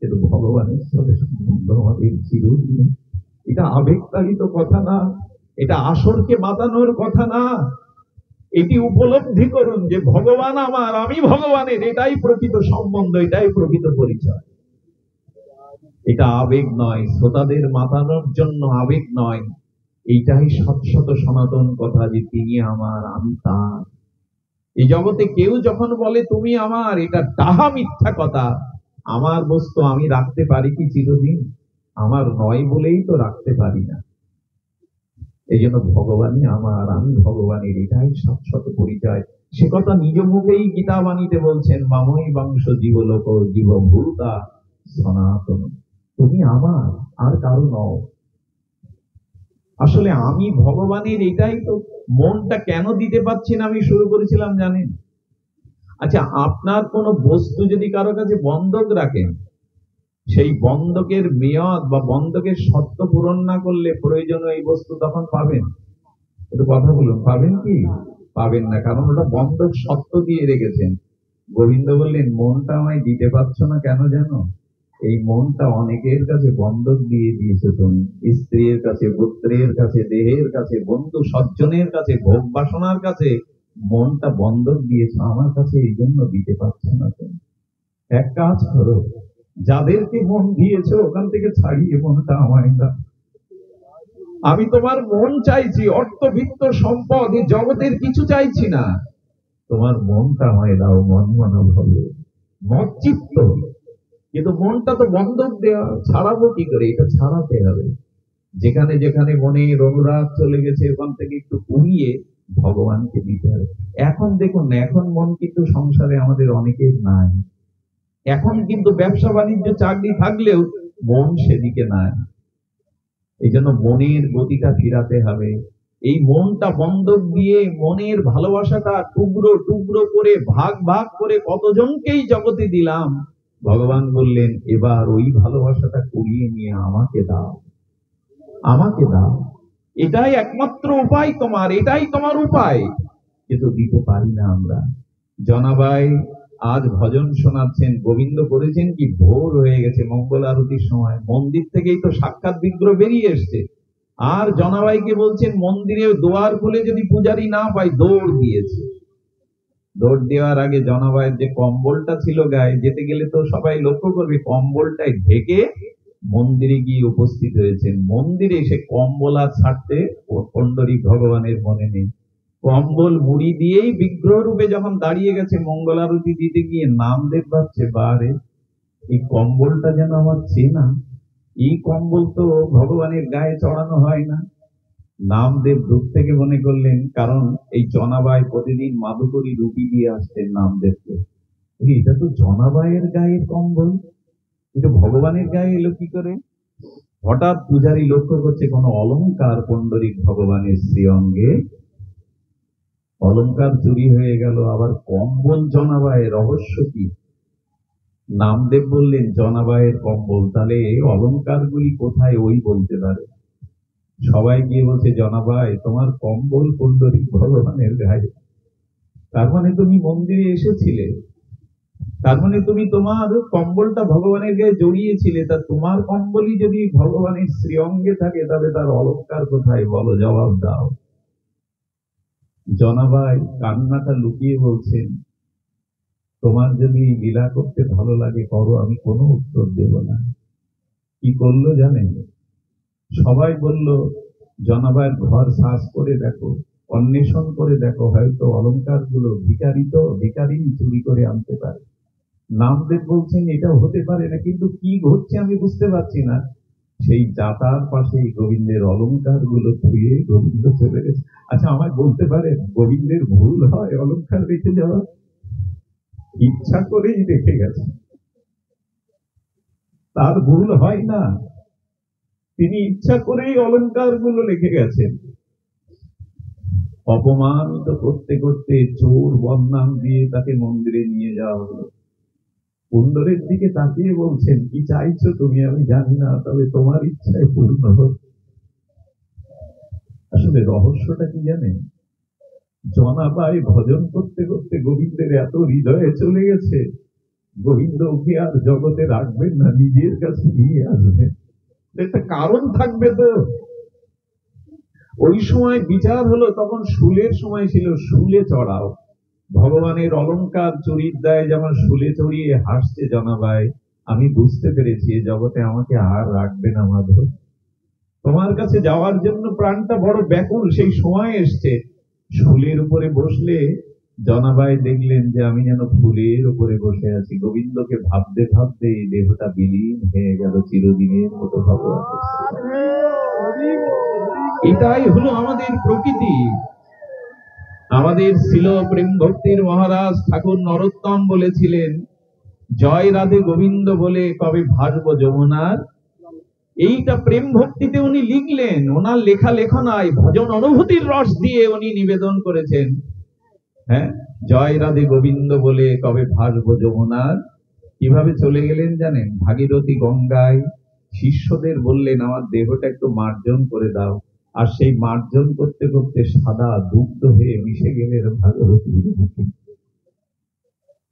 কিন্তু ভগবানের সাথে সম্বন্ধ আমাদের চিরদিন। এটা আবেগতাড়িত কথা না, এটা আসরকে মাতানোর কথা না। এটি উপলব্ধি করুন যে ভগবান আমার, আমি ভগবানের, এটাই প্রকৃত সম্বন্ধ, এটাই প্রকৃত পরিচয়। এটা আবেগ নয়, শ্রোতাদের মাতানোর জন্য আবেগ নয়, এইটাই শত সনাতন কথা যে তিনি আমার, আমি তার। এই জগতে কেউ যখন বলে তুমি আমার, এটা ডাহা মিথ্যা কথা। আমার বস্তু আমি রাখতে পারি কি চিরদিন? আমার নয় বলেই তো রাখতে পারি না। এই জন্য ভগবানই আমার, আমি ভগবানের, এটাই শাশ্বত পরিচয়। সে কথা নিজ মুখেই গীতা বাণীতে বলছেন, মামই বংশ জীবলোক জীবভূতা সনাতন। তুমি আমার, আর কারো নও। আসলে আমি ভগবানের, এটাই তো। মনটা কেন দিতে পারছি না আমি শুরু করেছিলাম জানেন? আচ্ছা, আপনার কোন বস্তু যদি কারো কাছে বন্ধক রাখেন, সেই বন্ধকের মেয়াদ বা বন্ধকের শর্ত পূরণ না করলে প্রয়োজনীয় এই বস্তু তখন পাবেন? একটু কথা বলুন, পাবেন কি? পাবেন না, কারণ ওটা বন্ধক শর্ত দিয়ে রেখেছেন। গোবিন্দ বললেন, মনটা আমায় দিতে পারছো না কেন জানো? এই মনটা অনেকের কাছে বন্ধক দিয়ে দিয়েছে তুমি। স্ত্রীর কাছে, পুত্রের কাছে, দেহের কাছে, বন্ধু সজ্জনের কাছে, ভোগ বাসনার কাছে মনটা বন্ধক দিয়েছ আমার কাছে, এই জন্য দিতে পারছো না তুমি। এক কাজ করো, যাদেরকে মন দিয়েছো ওখান থেকে ছাড়িয়ে মনটা আমায় দাও। আমি তোমার মন চাইছি, অর্থ বিত্ত সম্পদ এই জগতের কিছু চাইছি না, তোমার মনটা আমায় দাও। মন মানব হবে মচ্চিত্ত, কিন্তু মনটা তো বন্ধক দেওয়া, ছাড়াবো কি করে? এটা ছাড়াতে হবে। যেখানে যেখানে মনের অনুরাগ চলে গেছে ওখান থেকে একটু কমিয়ে ভগবানকে দিতে হবে। এখন দেখুন, এখন মন কিন্তু সংসারে আমাদের অনেকের নাই। এখন কিন্তু ব্যবসা বাণিজ্য চাকরি থাকলেও মন সেদিকে নাই। এই জন্য মনের গতিটা ফিরাতে হবে। এই মনটা বন্ধক দিয়ে মনের ভালোবাসাটা টুকরো টুকরো করে ভাগ ভাগ করে কতজনকেই জগতে দিলাম। ভগবান বললেন, এবার ওই ভালোবাসাটা কুড়িয়ে নিয়ে আমাকে দাও, আমাকে দাও। এটাই একমাত্র উপায় তোমার, এটাই তোমার উপায়। কিন্তু দিতে পারি না আমরা। জনাবাই আজ ভজন শোনাচ্ছেন, গোবিন্দ করেছেন কি, ভোর হয়ে গেছে, মঙ্গল আরতির সময়, মন্দির থেকেই তো সাক্ষাৎ বিগ্রহ বেরিয়ে এসছে। আর জনাবাইকে বলছেন মন্দিরে দোয়ার খুলে যদি পূজারি না পায়, দৌড় দিয়েছে। দৌড় দেওয়ার আগে জনাবাইয়ের যে কম্বলটা ছিল গায়ে, যেতে গেলে তো সবাই লক্ষ্য করবে কম্বলটাই ঢেকে মন্দিরে গিয়ে উপস্থিত হয়েছেন। মন্দিরে এসে কম্বল আর ছাড়তে পণ্ডরী ভগবানের মনে নেই। কম্বল মুড়ি দিয়েই বিগ্রহ রূপে যখন দাঁড়িয়ে গেছে মঙ্গল আরতি দিতে গিয়ে, নামদেব ভাবছে, বারে এই কম্বলটা যেন আমার চেনা, এই কম্বল তো ভগবানের গায়ে চড়ানো হয় না। নামদেব দূর থেকে মনে করলেন, কারণ এই জনাবাই প্রতিদিন মাধুকরী রুটি দিয়ে আসতেন নামদেবকে, এটা তো জনাবাইয়ের গায়ের কম্বল, এটা ভগবানের গায়ে এলো কি করে? হঠাৎ পূজারী লক্ষ্য করছে কোন অলংকার পণ্ডরিক ভগবানের শ্রীঅঙ্গে, অলংকার চুরি হয়ে গেল। আবার কম্বল জনাবাইয়ের, রহস্য কি? নামদেব বললেন, জনাবাইয়ের কম্বল, তাহলে অলংকার গুলি কোথায় ওই বলতে পারে। সবাই গিয়ে বলছে, জনাবাই তোমার কম্বল পণ্ডরিক ভগবানের গায়ে। তার মানে তুমি মন্দিরে এসেছিলে, তার মানে তুমি তোমার কম্বলটা ভগবানের গায়ে জড়িয়েছিলে। তা তোমার কম্বলই যদি ভগবানের শ্রীঅঙ্গে থাকে, তবে তার অলংকার কোথায় বলো, জবাব দাও। জনাবাই কান্নাটা লুকিয়ে বলছেন, তোমার যদি লীলা করতে ভালো লাগে করো, আমি কোনো উত্তর দেব না। কি করলো জানেন? সবাই বলল, জনাবাইয়ের ঘর সার্চ করে দেখো, অন্বেষণ করে দেখো, হয়তো অলংকার গুলো ভিখারি চুরি করে আনতে পারে। নামদেব বলছেন, এটা হতে পারে না, কিন্তু কি ঘটছে আমি বুঝতে পারছি না। সেই যাতার পাশে গোবিন্দের অলংকার গুলো ধুয়ে গোবিন্দ চলে গেছে। আচ্ছা, আমায় বলতে পারেন গোবিন্দের ভুল হয় অলংকার রেখে যাওয়া? ইচ্ছা করেই রেখে গেছে, তার ভুল হয় না, তিনি ইচ্ছা করেই অলংকার গুলো রেখে গেছেন। অপমানিত করতে করতে চোর বদনাম দিয়ে তাকে মন্দিরে নিয়ে যাওয়া হলো। সুন্দরের দিকে তাকিয়ে বলছেন, কি চাইছো তুমি আমি জানি না, তবে তোমার ইচ্ছায় পূর্ণ হোক। আসলে রহস্যটা কি জানেন? জনাবাই ভজন করতে করতে গোবিন্দের এত হৃদয়ে চলে গেছে, গোবিন্দ ওকে আর জগতে রাখবেন না, নিজের কাছে নিয়ে আসবেন। একটা কারণ থাকবে তো। ওই সময় বিচার হলো, তখন শুলের সময় ছিল, শুলে চড়াও। ভগবানের অলংকার চুরির দায় যেমন শুলে চড়িয়ে হাসছে জনাবাই, আমি বুঝতে পেরেছি এ জগতে আমাকে আর রাখবে না মাধব, তোমার কাছে যাওয়ার জন্য প্রাণটা বড় ব্যাকুল, সেই সময় এসছে। শুলের উপরে বসলে জনাবাই দেখলেন যে আমি যেন ফুলের উপরে বসে আছি। গোবিন্দকে ভাবতে ভাবতে এই দেহটা বিলীন হয়ে গেল চিরদিনের মতো ভগবান। এটাই হলো আমাদের প্রকৃতি। আমাদের ছিল প্রেম ভক্তির মহারাজ ঠাকুর নরোত্তম বলেছিলেন, জয় রাধে গোবিন্দ বলে কবে ভাসবো যমুনার। এইটা প্রেম ভক্তিতে উনি লিখলেন, ওনার লেখা লেখনায় ভজন অনুভূতির রস দিয়ে উনি নিবেদন করেছেন। হ্যাঁ, জয় রাধে গোবিন্দ বলে কবে ভাসবো যমুনার। কিভাবে চলে গেলেন জানেন? ভাগীরথী গঙ্গায় শিষ্যদের বললেন, আমার দেহটা একটু মার্জন করে দাও। আর সেই মার্জন করতে করতে সাদা দুগ্ধ হয়ে মিশে গেলেন ভাগীরথী।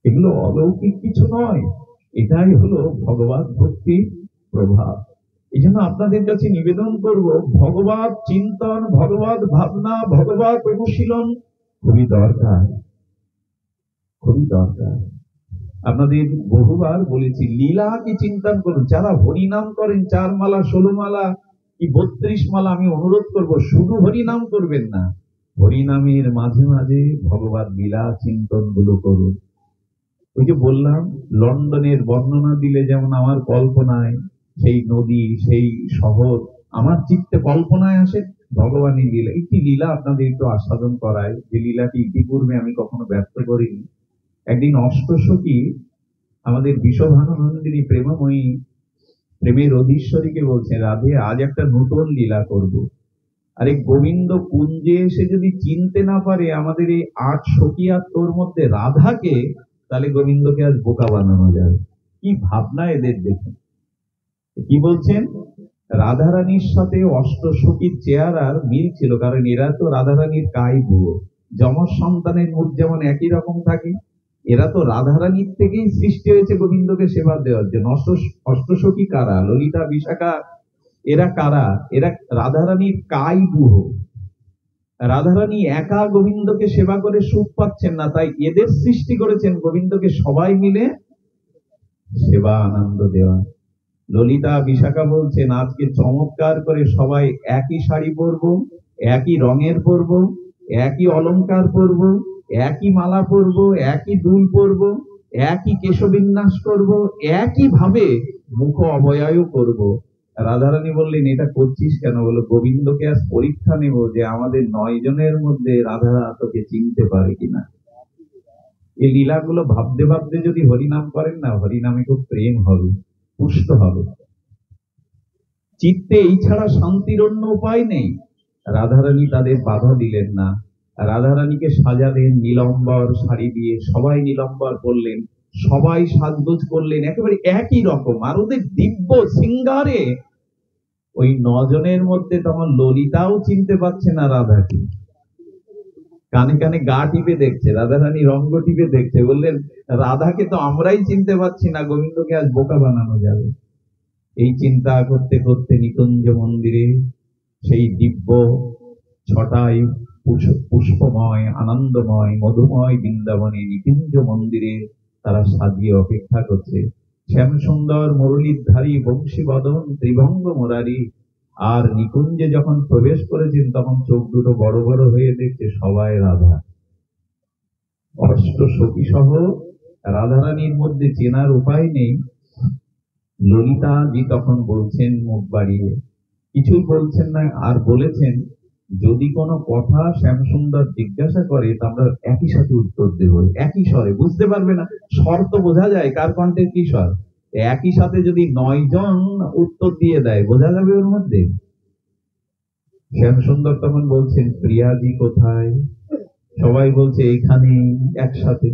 এগুলো অলৌকিক কিছু নয়, এটাই হলো ভগবত ভক্তির প্রভাব। এই জন্য আপনাদের কাছে নিবেদন করব, ভগবত চিন্তন, ভগবত ভাবনা, ভগবত অনুশীলন খুবই দরকার, খুবই দরকার। আপনাদের বহুবার বলেছি, লীলাকে চিন্তন করুন। যারা হরিনাম করেন 4 মালা 16 মালা কি 32 মালা, আমি অনুরোধ করব শুধু হরিনাম করবেন না, হরিনামের মাঝে মাঝে ভগবান লীলা চিন্তন গুলো করুন। ওই যে বললাম, লন্ডনের বর্ণনা দিলে যেমন আমার কল্পনায় সেই নদী, সেই শহর আমার চিত্তে কল্পনায় আসে, ভগবানের লীলা, একটি লীলা আপনাদের একটু আস্বাদন করায়, যে লীলাটি ইতিপূর্বে আমি কখনো ব্যক্ত করিনি। একদিন অষ্টসখী আমাদের বিশ্বভানুনন্দিনী প্রেমময়ী, প্রেমের অধীশ্বরীকে বলছে, রাধে আজ একটা নতুন লীলা করব। আরে গোবিন্দ কুঞ্জে এসে যদি চিনতে না পারে আমাদের এই 8 সখী আর তোর মধ্যে রাধাকে, তাহলে গোবিন্দকে আজ বোকা বানানো যাবে। কি ভাবনা এদের, দেখুন কি বলছেন। রাধারানীর সাথে অষ্টসখীর চেহারার মিল ছিল, কারণ এরা তো রাধারানীর কাই বুয়ো। যমজ সন্তানের মুখ যেমন একই রকম থাকে, এরা তো রাধারানীর থেকেই সৃষ্টি হয়েছে গোবিন্দকে সেবা দেওয়ার জন্য। অষ্টসখী কারা? ললিতা, বিশাখা, এরা কারা? এরা রাধারানীর কাই বুহ। রাধারানী একা গোবিন্দকে সেবা করে সুখ পাচ্ছেন না, তাই এদের সৃষ্টি করেছেন গোবিন্দকে সবাই মিলে সেবা আনন্দ দেওয়া। ললিতা, বিশাখা বলছেন, আজকে চমৎকার করে সবাই একই শাড়ি পরবো, একই রঙের পরবো, একই অলংকার পরবো, একই মালা পরবো, একই দুল পরবো, একই কেশবিন্যাস করবো, একই ভাবে মুখ অবয়ব করব। রাধারানী বললেন, এটা করছিস কেন? বলো, গোবিন্দকে আজ পরীক্ষা নেব যে আমাদের 9 জনের মধ্যে রাধা তোকে চিনতে পারে কিনা। এই লীলাগুলো ভাবতে ভাবতে যদি হরিনাম করেন না, হরিনামে খুব প্রেম হবে, পুষ্ট হবে চিত্তে। এই ছাড়া শান্তির অন্য উপায় নেই। রাধারানী তাদের বাধা দিলেন না, রাধারানীকে সাজালেন নীলম্বর শাড়ি দিয়ে, সবাই নীলম্বর পরলেন, সবাই সাজগোজ করলেন একেবারে একই রকম। আর ওদের দিব্য সিঙ্গারে ওই 9 জনের মধ্যে তখন ললিতাও চিনতে পারছে না রাধাকে। কানে কানে গা টিপে দেখছে, রাধারানী রঙ্গ টিপে দেখছে, বললেন, রাধাকে তো আমরাই চিনতে পারছি না, গোবিন্দকে আজ বোকা বানানো যাবে। এই চিন্তা করতে করতে নিকুঞ্জ মন্দিরে সেই দিব্য ছটাই পুষ্পময়, আনন্দময়, মধুময় বৃন্দাবনে নিকুঞ্জ মন্দিরে তারা সাজিয়ে অপেক্ষা করছে। শ্যাম সুন্দর মুরলীধারী বংশী বদন ত্রিভঙ্গ মুরারি। আর নিকুঞ্জে যখন প্রবেশ করেছেন তখন চোখ দুটো বড় বড় হয়ে দেখছে সবাই রাধা। অষ্ট সখী সহ রাধারানীর মধ্যে চেনার উপায় নেই। ললিতা জি তখন বলছেন মুখ বাড়িয়ে, কিছুই বলছেন না, আর বলেছেন, যদি কোনো কথা শ্যামসুন্দর জিজ্ঞাসা করে তা আমরা একই সাথে উত্তর দেব, একই স্বরে। বুঝতে পারবে না, স্বর তো বোঝা যায় কার কণ্ঠে কি স্বর। একই সাথে যদি 9 জন উত্তর দিয়ে দেয়, বোঝা যাবে ওর মধ্যে। শ্যামসুন্দর তখন বলছেন, প্রিয়াজি কোথায়? সবাই বলছে এখানে, একসাথে।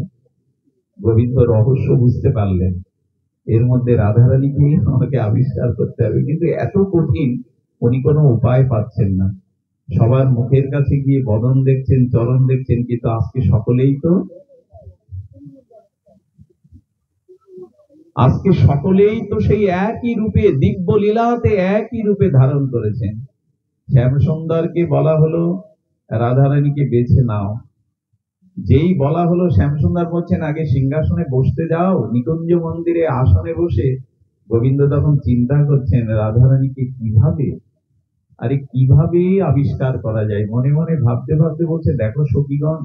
গোবিন্দ রহস্য বুঝতে পারলেন, এর মধ্যে রাধারানীকে আমাকে আবিষ্কার করতে হবে, কিন্তু এত কঠিন, উনি কোনো উপায় পাচ্ছেন না। সবার মুখের কাছে গিয়ে বদন দেখছেন, চরণ দেখছেন, কিন্তু আজকে সকলেই তো সেই একই রূপে, দিব্য লীলাতে একই রূপে ধারণ করেছেন। শ্যামসুন্দরকে বলা হলো, রাধারানীকে বেছে নাও। যেই বলা হলো, শ্যামসুন্দর বলছেন, আগে সিংহাসনে বসতে যাও। নিকুঞ্জ মন্দিরে আসনে বসে গোবিন্দ তখন চিন্তা করছেন, রাধারানীকে কিভাবে আবিষ্কার করা যায়। মনে মনে ভাবতে ভাবতে বলছে, দেখো সখীগণ,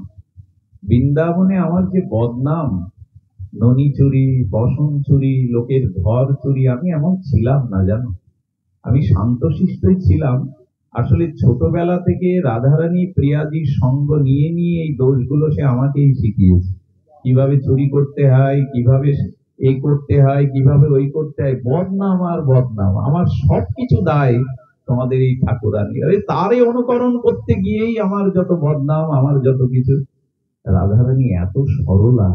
বৃন্দাবনে আমার যে বদনাম, ননী চুরি, বসন চুরি, লোকের ঘর চুরি, আমি এমন ছিলাম না, জানো। আমি শান্তশিষ্টই ছিলাম। আসলে ছোটবেলা থেকে রাধারানী প্রিয়াজির সঙ্গ নিয়ে নিয়ে এই দোষগুলো সে আমাকেই শিখিয়েছে। কিভাবে চুরি করতে হয়, কিভাবে এই করতে হয়, কিভাবে ওই করতে হয়। বদনাম আর বদনাম, আমার সবকিছু দায় তোমাদের এই ঠাকুরানী। তারে অনুকরণ করতে গিয়েই আমার যত বদনাম, আমার যত কিছু। রাধারানী এত সরলা,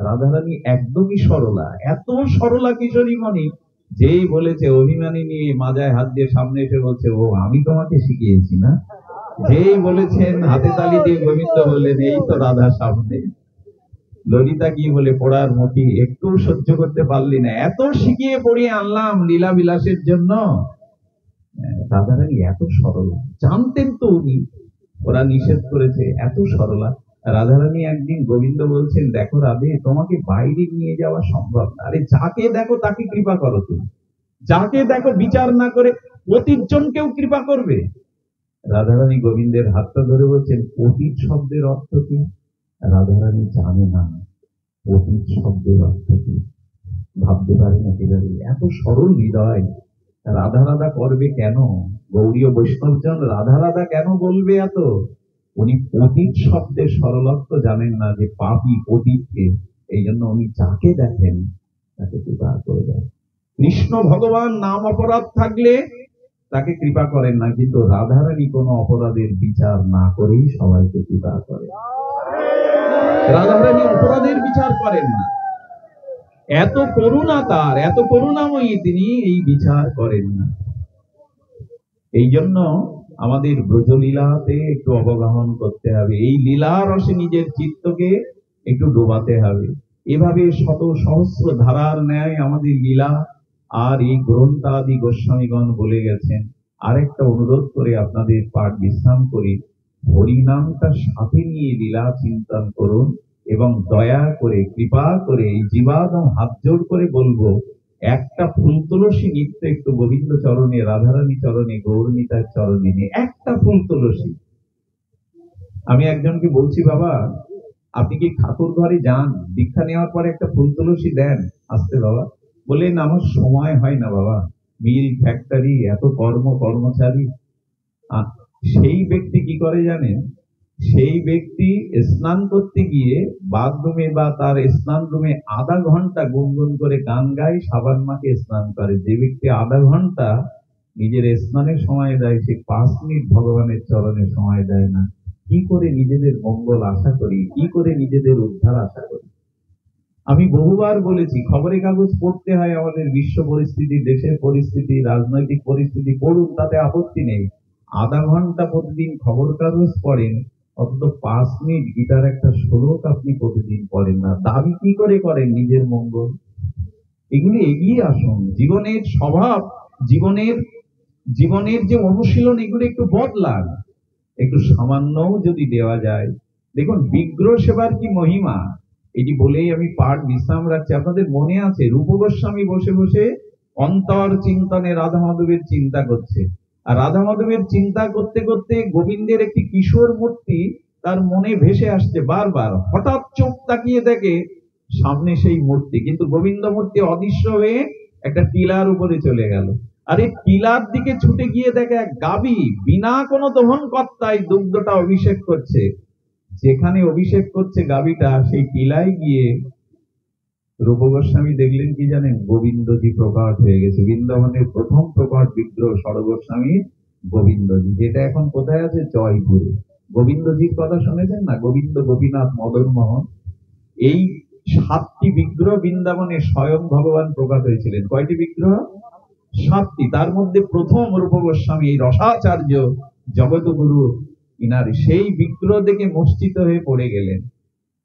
রাধারানী একদমই সরলা, এত সরলা কিশোরী মণি, যেই বলেছে অভিমানী নিয়ে মাজায় হাত দিয়ে সামনে এসে বলছে, ও আমি তোমাকে শিখিয়েছি না। যেই বলেছেন হাতে তালি দিয়ে গোবিন্দ বললেন, এই তো রাধা সামনে। ললিতা কি বলে, পড়ার মুখী, একটু সহ্য করতে পারলি না, এত শিখিয়ে পড়িয়ে আনলাম লীলা বিলাসের জন্য। রাধারানী এত সরলা, জানতেন তো উনি, ওরা নিষেধ করেছে, এত সরলা। রাধারানী একদিন গোবিন্দ বলছেন, দেখো রাধে, তোমাকে বাইরে নিয়ে যাওয়া সম্ভব না। আরে যাকে দেখো তাকে কৃপা করো, তুমি যাকে দেখো বিচার না করে অতীত জনকেও কৃপা করবে। রাধারানী গোবিন্দের হাতটা ধরে বলছেন, অতীত শব্দের অর্থ কি? রাধারানী জানে না অতীত শব্দের অর্থ কি, ভাবতে পারে না। একেবারে এত সরল হৃদয়, রাধা রাধা করবে কেন? গৌড়ীয় বৈষ্ণবজন রাধা রাধা কেন বলবে এত? উনি অতীত শব্দের সরলত্ব জানেন না, যে পাপী অতীতকে। এই জন্য উনি যাকে দেখেন তাকে কৃপা করে দেন। কৃষ্ণ ভগবান নাম অপরাধ থাকলে তাকে কৃপা করেন না, কিন্তু রাধারানী কোনো অপরাধের বিচার না করেই সবাইকে কৃপা করেন। রাধারানী অপরাধের বিচার করেন না, এত করুণা তার, এত করুণাময়ী, তিনি এই বিচার করেন না। এই জন্য আমাদের ব্রজলীলাতে একটু অবগাহন করতে হবে, এই লীলা রসে নিজের চিত্তকে একটু ডোবাতে হবে। এভাবে শত সহস্র ধারার ন্যায় আমাদের লীলা আর এই গ্রন্থাদি গোস্বামীগণ বলে গেছেন। আরেকটা অনুরোধ করে আপনাদের পাঠ বিশ্রাম করি, হরিনামটা সাথে নিয়ে লীলা চিন্তন করুন, এবং দয়া করে কৃপা করে এই জীবাদম হাত জোর করে বলবো, একটা ফুল তুলসী নিত্য একটু গোবিন্দ চরণে, রাধারানী চরণে, গৌরনীতার চরণে নিয়ে একটা ফুল তুলসী। আমি একজনকে বলছি, বাবা আপনি কি ঠাকুর ঘরে যান, দীক্ষা নেওয়ার পরে একটা ফুল তুলসী দেন? আসতে বাবা বললেন, আমার সময় হয় না বাবা, মিল ফ্যাক্টরি, এত কর্মচারী। সেই ব্যক্তি কি করে জানেন? সেই ব্যক্তি স্নান করতে গিয়ে বাথরুমে বা তার স্নান রুমে আধা ঘন্টা গুনগুন করে গান গায়, সাবান মাকে স্নান করে। যে ব্যক্তি আধা ঘন্টা নিজের স্নানের সময় দেয়, সে 5 মিনিট ভগবানের চরণে সময় দেয় না। কি করে নিজেদের মঙ্গল আশা করি, কি করে নিজেদের উদ্ধার আশা করি? আমি বহুবার বলেছি, খবরের কাগজ পড়তে হয় আমাদের, বিশ্ব পরিস্থিতি, দেশের পরিস্থিতি, রাজনৈতিক পরিস্থিতি পড়ুন, তাতে আপত্তি নেই। আধা ঘন্টা প্রতিদিন খবর কাগজ পড়েন, অন্তত 5 মিনিট গীতার একটা শ্লোক আপনি প্রতিদিন পড়েন না। দাবি কি করে করেন নিজের মঙ্গল? এগুলি এগিয়ে আসুন। জীবনের স্বভাব, জীবনের যে অনুশীলন, এগুলো একটু বদলান, একটু সামান্যও যদি দেওয়া যায়। দেখুন বিগ্রহ সেবার কি মহিমা, এটি বলেই আমি পাঠ বিশ্রাম রাখছি। আপনাদের মনে আছে রূপ গোস্বামী বসে বসে অন্তর চিন্তনে রাধা মাধবের চিন্তা করছে, আর রাধা মাধবের চিন্তা করতে করতে গোবিন্দের একটি কিশোর মূর্তি তার মনে ভেসে আসছে বারবার। হঠাৎ চোখ তাকিয়ে দেখে সামনে সেই মূর্তি, কিন্তু গোবিন্দ মূর্তি অদৃশ্য হয়ে একটা টিলার উপরে চলে গেল। আর এই টিলার দিকে ছুটে গিয়ে দেখে এক গাভী বিনা কোনো দহন কর্তায় দুগ্ধটা অভিষেক করছে। যেখানে অভিষেক করছে গাভীটা, সেই টিলায় গিয়ে রূপ গোস্বামী দেখলেন কি জানেন? গোবিন্দজি প্রকট হয়ে গেছে। বৃন্দাবনের প্রথম প্রকট বিগ্রহ সরগোস্বামীর গোবিন্দজি, যেটা এখন কোথায় আছে? জয়পুরে। গোবিন্দজির কথা শুনেছেন না? গোবিন্দ, গোপীনাথ, মদন মোহন, এই 7টি বিগ্রহ বৃন্দাবনে স্বয়ং ভগবান প্রকট হয়েছিলেন। কয়টি বিগ্রহ? 7টি। তার মধ্যে প্রথম রূপ গোস্বামী, এই রসাচার্য জগৎগুরু, ইনার সেই বিগ্রহ দেখে মূর্ছিত হয়ে পড়ে গেলেন।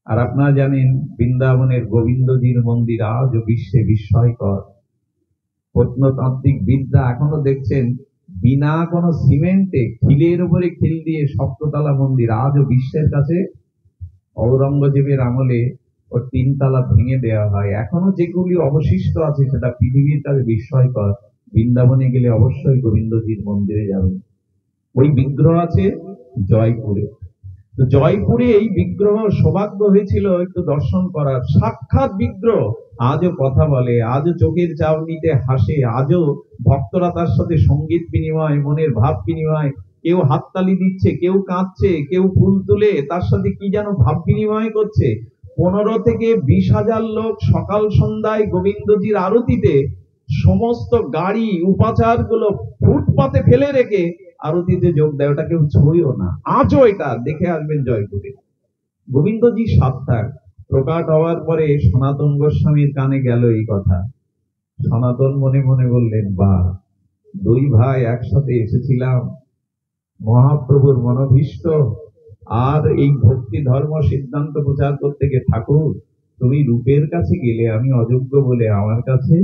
আর আপনারা জানেন বৃন্দাবনের গোবিন্দজির মন্দির আজও বিশ্বে বিস্ময়কর। প্রত্নতাত্ত্বিক বিদ্যা এখনো দেখছেন বিনা কোনো সিমেন্টে খিলের উপরে খিল দিয়ে 7তলা মন্দির আজও বিশ্বের কাছে। ঔরঙ্গজেবের আমলে ওর 3 তলা ভেঙে দেওয়া হয়, এখনো যেগুলি অবশিষ্ট আছে সেটা পৃথিবীর কাছে বিস্ময়কর। বৃন্দাবনে গেলে অবশ্যই গোবিন্দজির মন্দিরে যাবেন। ওই বিগ্রহ আছে জয়পুরে। তো জয়পুরে এই বিগ্রহ সৌভাগ্য হয়েছিল একটু দর্শন করার। সাক্ষাৎ বিগ্রহ, আজও কথা বলে, আজও চোখের চাউনিতে হাসে, আজও ভক্তরা তার সাথে সঙ্গীত বিনিময়, মনের ভাব বিনিময়, কেউ হাততালি দিচ্ছে, কেউ কাঁদছে, কেউ ফুল তুলে তার সাথে কি যেন ভাব বিনিময় করছে। 15 থেকে 20,000 লোক সকাল সন্ধ্যায় গোবিন্দজির আরতিতে সমস্ত গাড়ি উপাচার গুলো ফুটপাতে ফেলে রেখে আরতিতে যোগ দেয়। ওটা কেউ ছুঁয়েও না। আজও এটা দেখে আসবেন জয়পুরে। গোবিন্দজি সাক্ষাৎ প্রকাট হওয়ার পরে সনাতন গোস্বামীর কানে গেল এই কথা। সনাতন মনে মনে বললেন, বাহ, 2 ভাই একসাথে এসেছিলাম, মহাপ্রভুর মনোভীষ্ট, আর এই ভক্তি ধর্ম সিদ্ধান্ত প্রচার করতে গিয়ে ঠাকুর তুমি রূপের কাছে গেলে, আমি অযোগ্য বলে আমার কাছে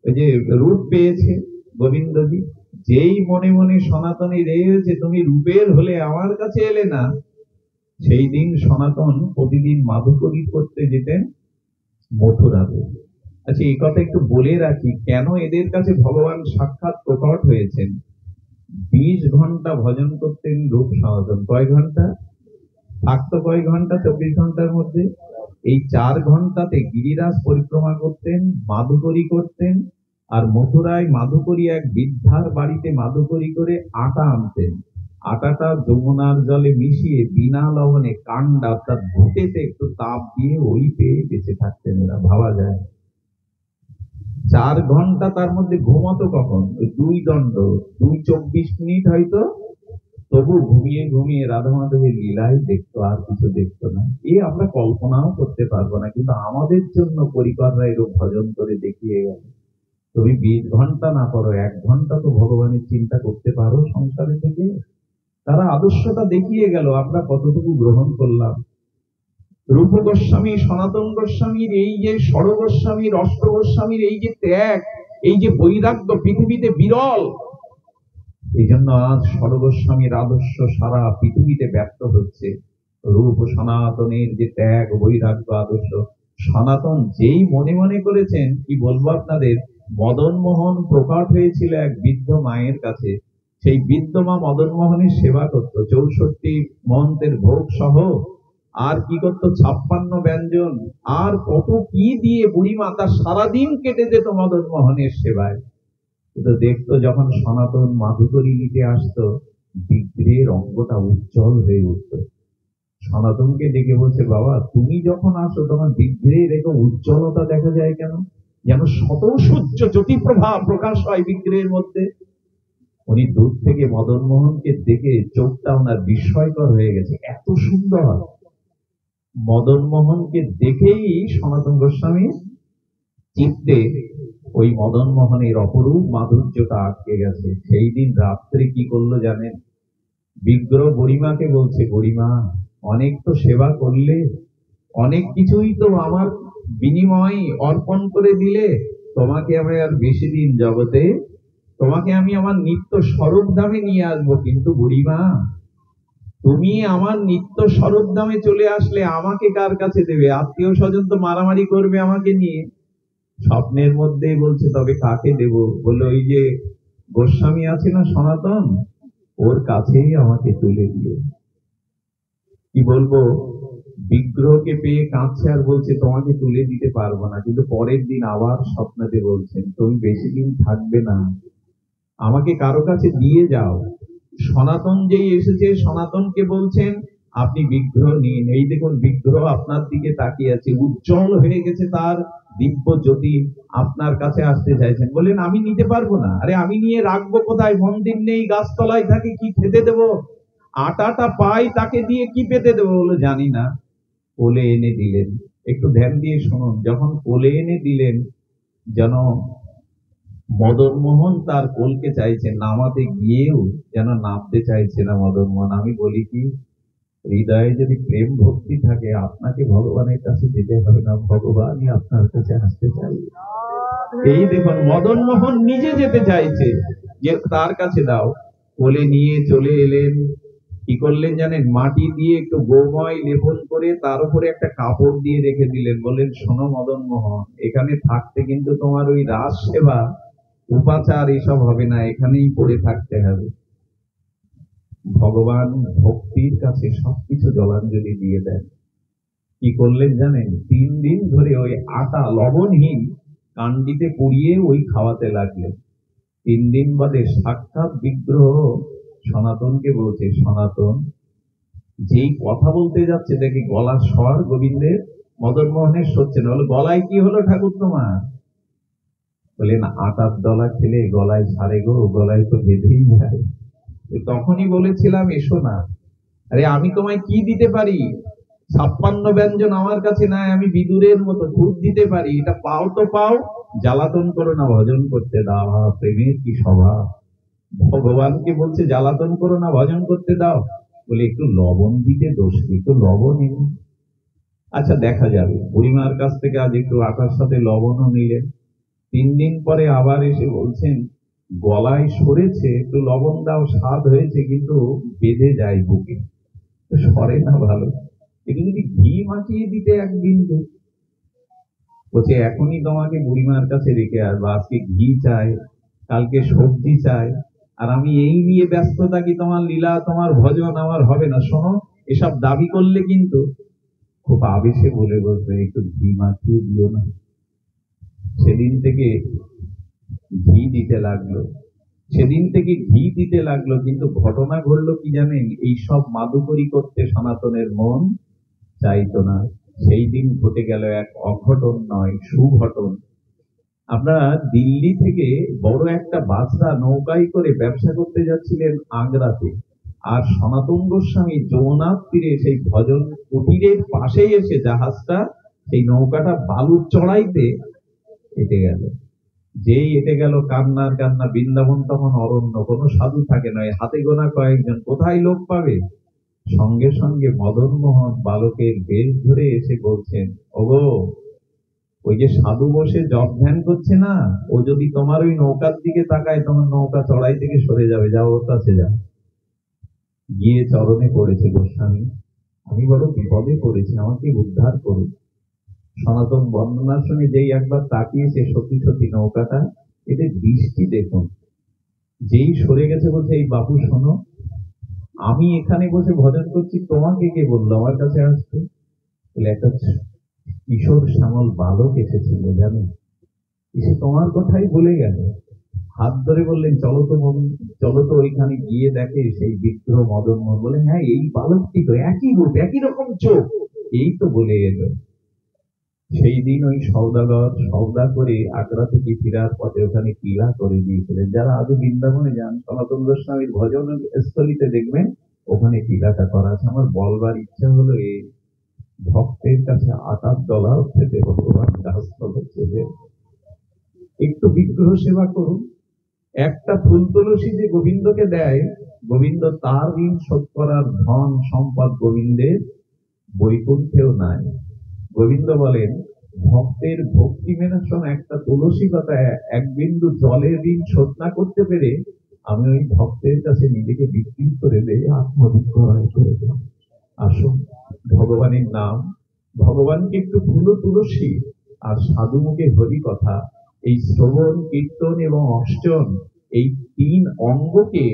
ওই যে রূপ পেয়েছে গোবিন্দজি। যেই মনে মনে সনাতনী রেগে হয়েছে, তুমি রূপের হলে আমার কাছে এলে না, সেই দিন সনাতন প্রতিদিন মাধুকরী করতে যেতেন মথুরাতে। আচ্ছা, এই কথা একটু বলে রাখি, কেন এদের কাছে ভগবান সাক্ষাৎ প্রকট হয়েছেন। 20 ঘন্টা ভজন করতেন রূপ সনাতন। কয় ঘন্টা থাকতো? কয় ঘন্টা 24 ঘন্টার মধ্যে? এই 4 ঘন্টাতে গিরিরাজ পরিক্রমা করতেন, মাধুকরী করতেন। আর মথুরায় মাধুকরী এক বৃদ্ধার বাড়িতে মাধুকরী করে আটা আনতেন। আটাটা যমুনার জলে মিশিয়ে বিনা লবণে কাণ্ডা অর্থাৎ ভূতেতে একটু তাপ দিয়ে ওই পেয়ে বেঁচে থাকতেন এরা। ভাবা যায় 4 ঘন্টা তার মধ্যে ঘুমাতো কখন? ওই 2 দণ্ড, 2 24 মিনিট হয়তো, তবু ঘুমিয়ে ঘুমিয়ে রাধা মাধবের লীলাই দেখতো, আর কিছু দেখতো না। এ আমরা কল্পনাও করতে পারবো না, কিন্তু আমাদের জন্য পরিকররা এরূপ ভজন করে দেখিয়ে গেল। তুমি 20 ঘন্টা না করো, 1 ঘন্টা তো ভগবানের চিন্তা করতে পারো সংসারে থেকে। তারা আদর্শটা দেখিয়ে গেল, আমরা কতটুকু গ্রহণ করলাম। রূপ গোস্বামী, সনাতন গোস্বামীর এই যে ষড় গোস্বামীর, অষ্ট গোস্বামীর এই যে ত্যাগ, এই যে বৈরাগ্য পৃথিবীতে বিরল। এই জন্য আজ ষড় গোস্বামীর আদর্শ সারা পৃথিবীতে ব্যক্ত হচ্ছে। রূপ সনাতনের যে ত্যাগ বৈরাগ্য আদর্শ, সনাতন যেই মনে মনে করেছেন, কি বলবো আপনাদের, মদন মোহন প্রকট হয়েছিল এক বৃদ্ধ মায়ের কাছে। সেই বৃদ্ধ মা মদন মোহনের সেবা করত, 64 মন্ত্রের ভোগ সহ। আর কি করতো? 56 ব্যঞ্জন আর কত কি দিয়ে বুড়ি মাতা সারাদিন কেটে যেত মদন মোহনের সেবায়। কিন্তু দেখতো যখন সনাতন মাধুকরী নিতে আসতো, বিগ্রহের অঙ্গটা উজ্জ্বল হয়ে উঠত। সনাতনকে ডেকে বলছে, বাবা তুমি যখন আসো তখন বিগ্রহের একটা উজ্জ্বলতা দেখা যায় কেন? যেন শত সূর্য জ্যোতিপ্রভা প্রকাশ হয় বিগ্রহের মধ্যে। উনি দূর থেকে মদন মোহনকে দেখে চোখটা ওনার বিস্ময়কর হয়ে গেছে, এত সুন্দর। মদন মোহনকে দেখেই সনাতন গোস্বামী চিত্তে ওই মদন মোহনের অপরূপ মাধুর্যটা আটকে গেছে। সেই দিন রাত্রে কি করলো জানেন? বিগ্রহ বুড়িমাকে বলছে, বুড়িমা অনেক তো সেবা করলে, অনেক কিছুই তো আমার বিনিময় অর্পণ করে দিলে, তোমাকে আমি আর বেশি দিন জগতে, তোমাকে আমি আমার নিত্য স্বরূপ ধামে নিয়ে আসবো, কিন্তু বুড়িমা তুমি আমার নিত্য স্বরূপ ধামে চলে আসলে আমাকে কার কাছে দেবে? আত্মীয় স্বজন তো মারামারি করবে আমাকে নিয়ে। স্বপ্নের মধ্যেই বলছে, তবে কাকে দেব? বললো, ওই যে গোস্বামী আছে না সনাতন, ওর কাছেই আমাকে তুলে দিও। কি বলবো, বিগ্রহকে পেয়ে কাঁদছে আর বলছে তোমাকে তুলে দিতে পারবো না। কিন্তু পরের দিন আবার স্বপ্নতে বলছেন, তুমি বেশি দিন থাকবে না, আমাকে কারো কাছে দিয়ে যাও। সনাতন যেই এসেছে, সনাতনকে বলছেন আপনি বিগ্রহ নিন। এই দেখুন বিগ্রহ আপনার দিকে তাকিয়ে আছে, উজ্জ্বল হয়ে গেছে তার দিব্য জ্যোতি, আপনার কাছে আসতে চাইছেন। বললেন আমি নিতে পারবো না। আরে আমি নিয়ে রাখবো কোথায়? মন্দির নেই, গাছতলায় থাকি, কি খেতে দেবো? আটাটা পাই, তাকে দিয়ে কি পেতে দেবো? বলে জানি না। কোলে এনে দিলেন। একটু ধ্যান দিয়ে শুনুন, যখন কোলে এনে দিলেন, যেন মদন মোহন তার কোলকে চাইছে, নামাতে গিয়েও যেন নামতে চাইছে না মদন মোহন। আমি বলি কি, হৃদয়ে যদি প্রেম ভক্তি থাকে, আপনাকে ভগবানের কাছে যেতে হবে না, ভগবানই আপনার কাছে আসতে চাই। এই দেখুন মদন মোহন নিজে যেতে চাইছে যে তার কাছে দাও। কোলে নিয়ে চলে এলেন। কি করলেন জানেন? মাটি দিয়ে একটু গোময় লেপন করে তার উপরে একটা কাপড় দিয়ে রেখে দিলেন। বললেন, শোনো মদন মোহন, এখানে থাকতে কিন্তু তোমার ওই রাস সেবা উপাচার এসব হবে না, এখানেই পড়ে থাকতে হবে। ভগবান ভক্তির কাছে সবকিছু জলাঞ্জলি দিয়ে দেন। কি করলেন জানেন? 3 দিন ধরে ওই আটা লবণহীন কান্ডিতে পুড়িয়ে ওই খাওয়াতে লাগলেন। 3 দিন বাদে সাক্ষাৎ বিগ্রহ সনাতনকে বলছে, সনাতন যেই কথা বলতে যাচ্ছে দেখি গলার স্বর গোবিন্দের, মদন মোহনের সচ্ছে না। বলে, গলায় কি হলো ঠাকুর তোমার? বললেন, আটার দলা খেলে গলায় সারে গো, গলায় তো বেঁধেই যায়। তখনই বলেছিলাম এসো না। আরে আমি তোমায় কি দিতে পারি? 56 ব্যঞ্জন আমার কাছে নাই, আমি বিদুরের মতো দুধ দিতে পারি, এটা পাও তো পাও, জ্বালাতন করো না, ভজন করতে দাও। প্রেমের কি স্বভাব! ভগবানকে বলছে জ্বালাতন করো না, ভজন করতে দাও। বলে একটু লবণ দিতে দোষ কি, একটু লবণ এনে। আচ্ছা দেখা যাবে। বুড়িমার কাছ থেকে আজ একটু আটার সাথে লবণও নিলেন। 3 দিন পরে আবার এসে বলছেন, গলায় সরেছে, একটু লবণ দাও, স্বাদ হয়েছে, কিন্তু বেঁধে যায় বুকে। সরে না ভালো, একটু যদি ঘি মাখিয়ে দিতে এক বিন্দু। বলছে এখনই তোমাকে বুড়িমার কাছে রেখে আসবো, আজকে ঘি চাই, কালকে সবজি চাই, আর আমি এই নিয়ে ব্যস্ত থাকি, তোমার লীলা তোমার ভজন আমার হবে না। শোনো, এসব দাবি করলে কিন্তু খুব আবেশে বলে বসবে, একটু ঘি মাখিয়ে দিও না। সেদিন থেকে ঘি দিতে লাগলো, সেদিন থেকে ঘি দিতে লাগলো। কিন্তু ঘটনা ঘটলো কি জানেন, এই সব মাদুকরি করতে সনাতনের মন চাইতো না। সেই দিন ঘটে গেল এক অঘটন নয়, সুঘটন। আমরা দিল্লি থেকে বড় একটা বাসরা নৌকায় করে ব্যবসা করতে যাচ্ছিলেন আগ্রাতে, আর সনাতন গোস্বামী যমুনার তীরে সেই ভজন কুটিরের পাশেই এসে জাহাজটা, সেই নৌকাটা বালুর চড়াইতে এটে গেল। যেই এটে গেল, কান্নার কান্না। বৃন্দাবন তখন অরণ্য, কোনো সাধু থাকে নয়, হাতে গোনা কয়েকজন, কোথায় লোক পাবে। সঙ্গে সঙ্গে মদন মোহন বালকের বেশ ধরে এসে বলছেন, ওগো, ওই যে সাধু বসে জপ ধ্যান করছে না, ও যদি তোমার ওই নৌকার দিকে তাকায়, তোমার নৌকা চড়াই থেকে সরে যাবে, যাও ওর কাছে যাও। গিয়ে চরণে পড়েছে, গোস্বামী আমি বড় বিপদে পড়েছি, আমাকে উদ্ধার করুন। সনাতন বন্দনা শুনে যেই একবার তাকিয়েছে, সত্যি সত্যি নৌকাটা, এতে বৃষ্টি দেখুন। যেই সরে গেছে, বলছে এই বাপু শোনো, আমি এখানে বসে ভজন করছি, তোমাকে কে বললো আমার কাছে আসতে? বলে একটা কিশোর শ্যামল বালক এসেছিল জানো, এসে তোমার কথাই বলে গেল। হাত ধরে বললেন, চলো তো চলো তো ওইখানে গিয়ে দেখে সেই বিগ্রহ মদন মোহন। বলে হ্যাঁ, এই বালকটি তো, একই রূপ, একই রকম চোখ, এই তো বলে এলো। সেই দিন ওই সওদাগর সওদা করে আগ্রা থেকে ফেরার পথে ওখানে টিলা করে দিয়েছিলেন। যারা আজও বৃন্দাবনে যান, সনাতন গোস্বামীর ভজন স্থলিতে দেখবেন ওখানে টিলাটা করা আছে। আমার বলবার ইচ্ছা হলো, এই ভক্তের কাছে আটার ডলার খেতে ভগবান গাছতল হচ্ছে যে একটু বিগ্রহ সেবা করুন। একটা ফুল তুলসী যে গোবিন্দকে দেয়, গোবিন্দ তার ঋণ শোধ করার ধন সম্পদ গোবিন্দের বৈকুণ্ঠেও নাই। গোবিন্দ বলেন, ভক্তের ভক্তি মেনাশন একটা তুলসী পাতা, এক বিন্দু জলের ঋণ শোধ না করতে পেরে আমি ওই ভক্তের কাছে নিজেকে বিক্রি করে দিয়ে আত্মবিক্রয় করে দেব। আসুন, ভগবানের নাম, ভগবানকে একটু ফুল তুলসী আর সাধু মুখে হরি কথা, এই শ্রবণ কীর্তন এবং অর্চন, এই তিন অঙ্গকে,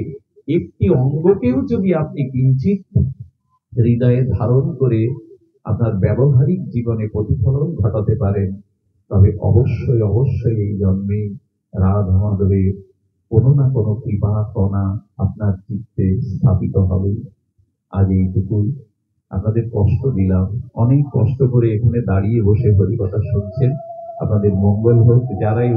একটি অঙ্গকেও যদি আপনি কিঞ্চিত হৃদয়ে ধারণ করে আপনার ব্যবহারিক জীবনে প্রতিফলন ঘটাতে পারেন, তবে অবশ্যই অবশ্যই এই জন্মে রাধা মাধবের কোনো না কোনো কৃপা কণা আপনার চিত্তে স্থাপিত হবে। আজ এইটুকুই, আপনাদের কষ্ট দিলাম, অনেক কষ্ট করে এখানে দাঁড়িয়ে বসে হরি কথা শুনছেন। আপনাদের মঙ্গল হোক। যারাই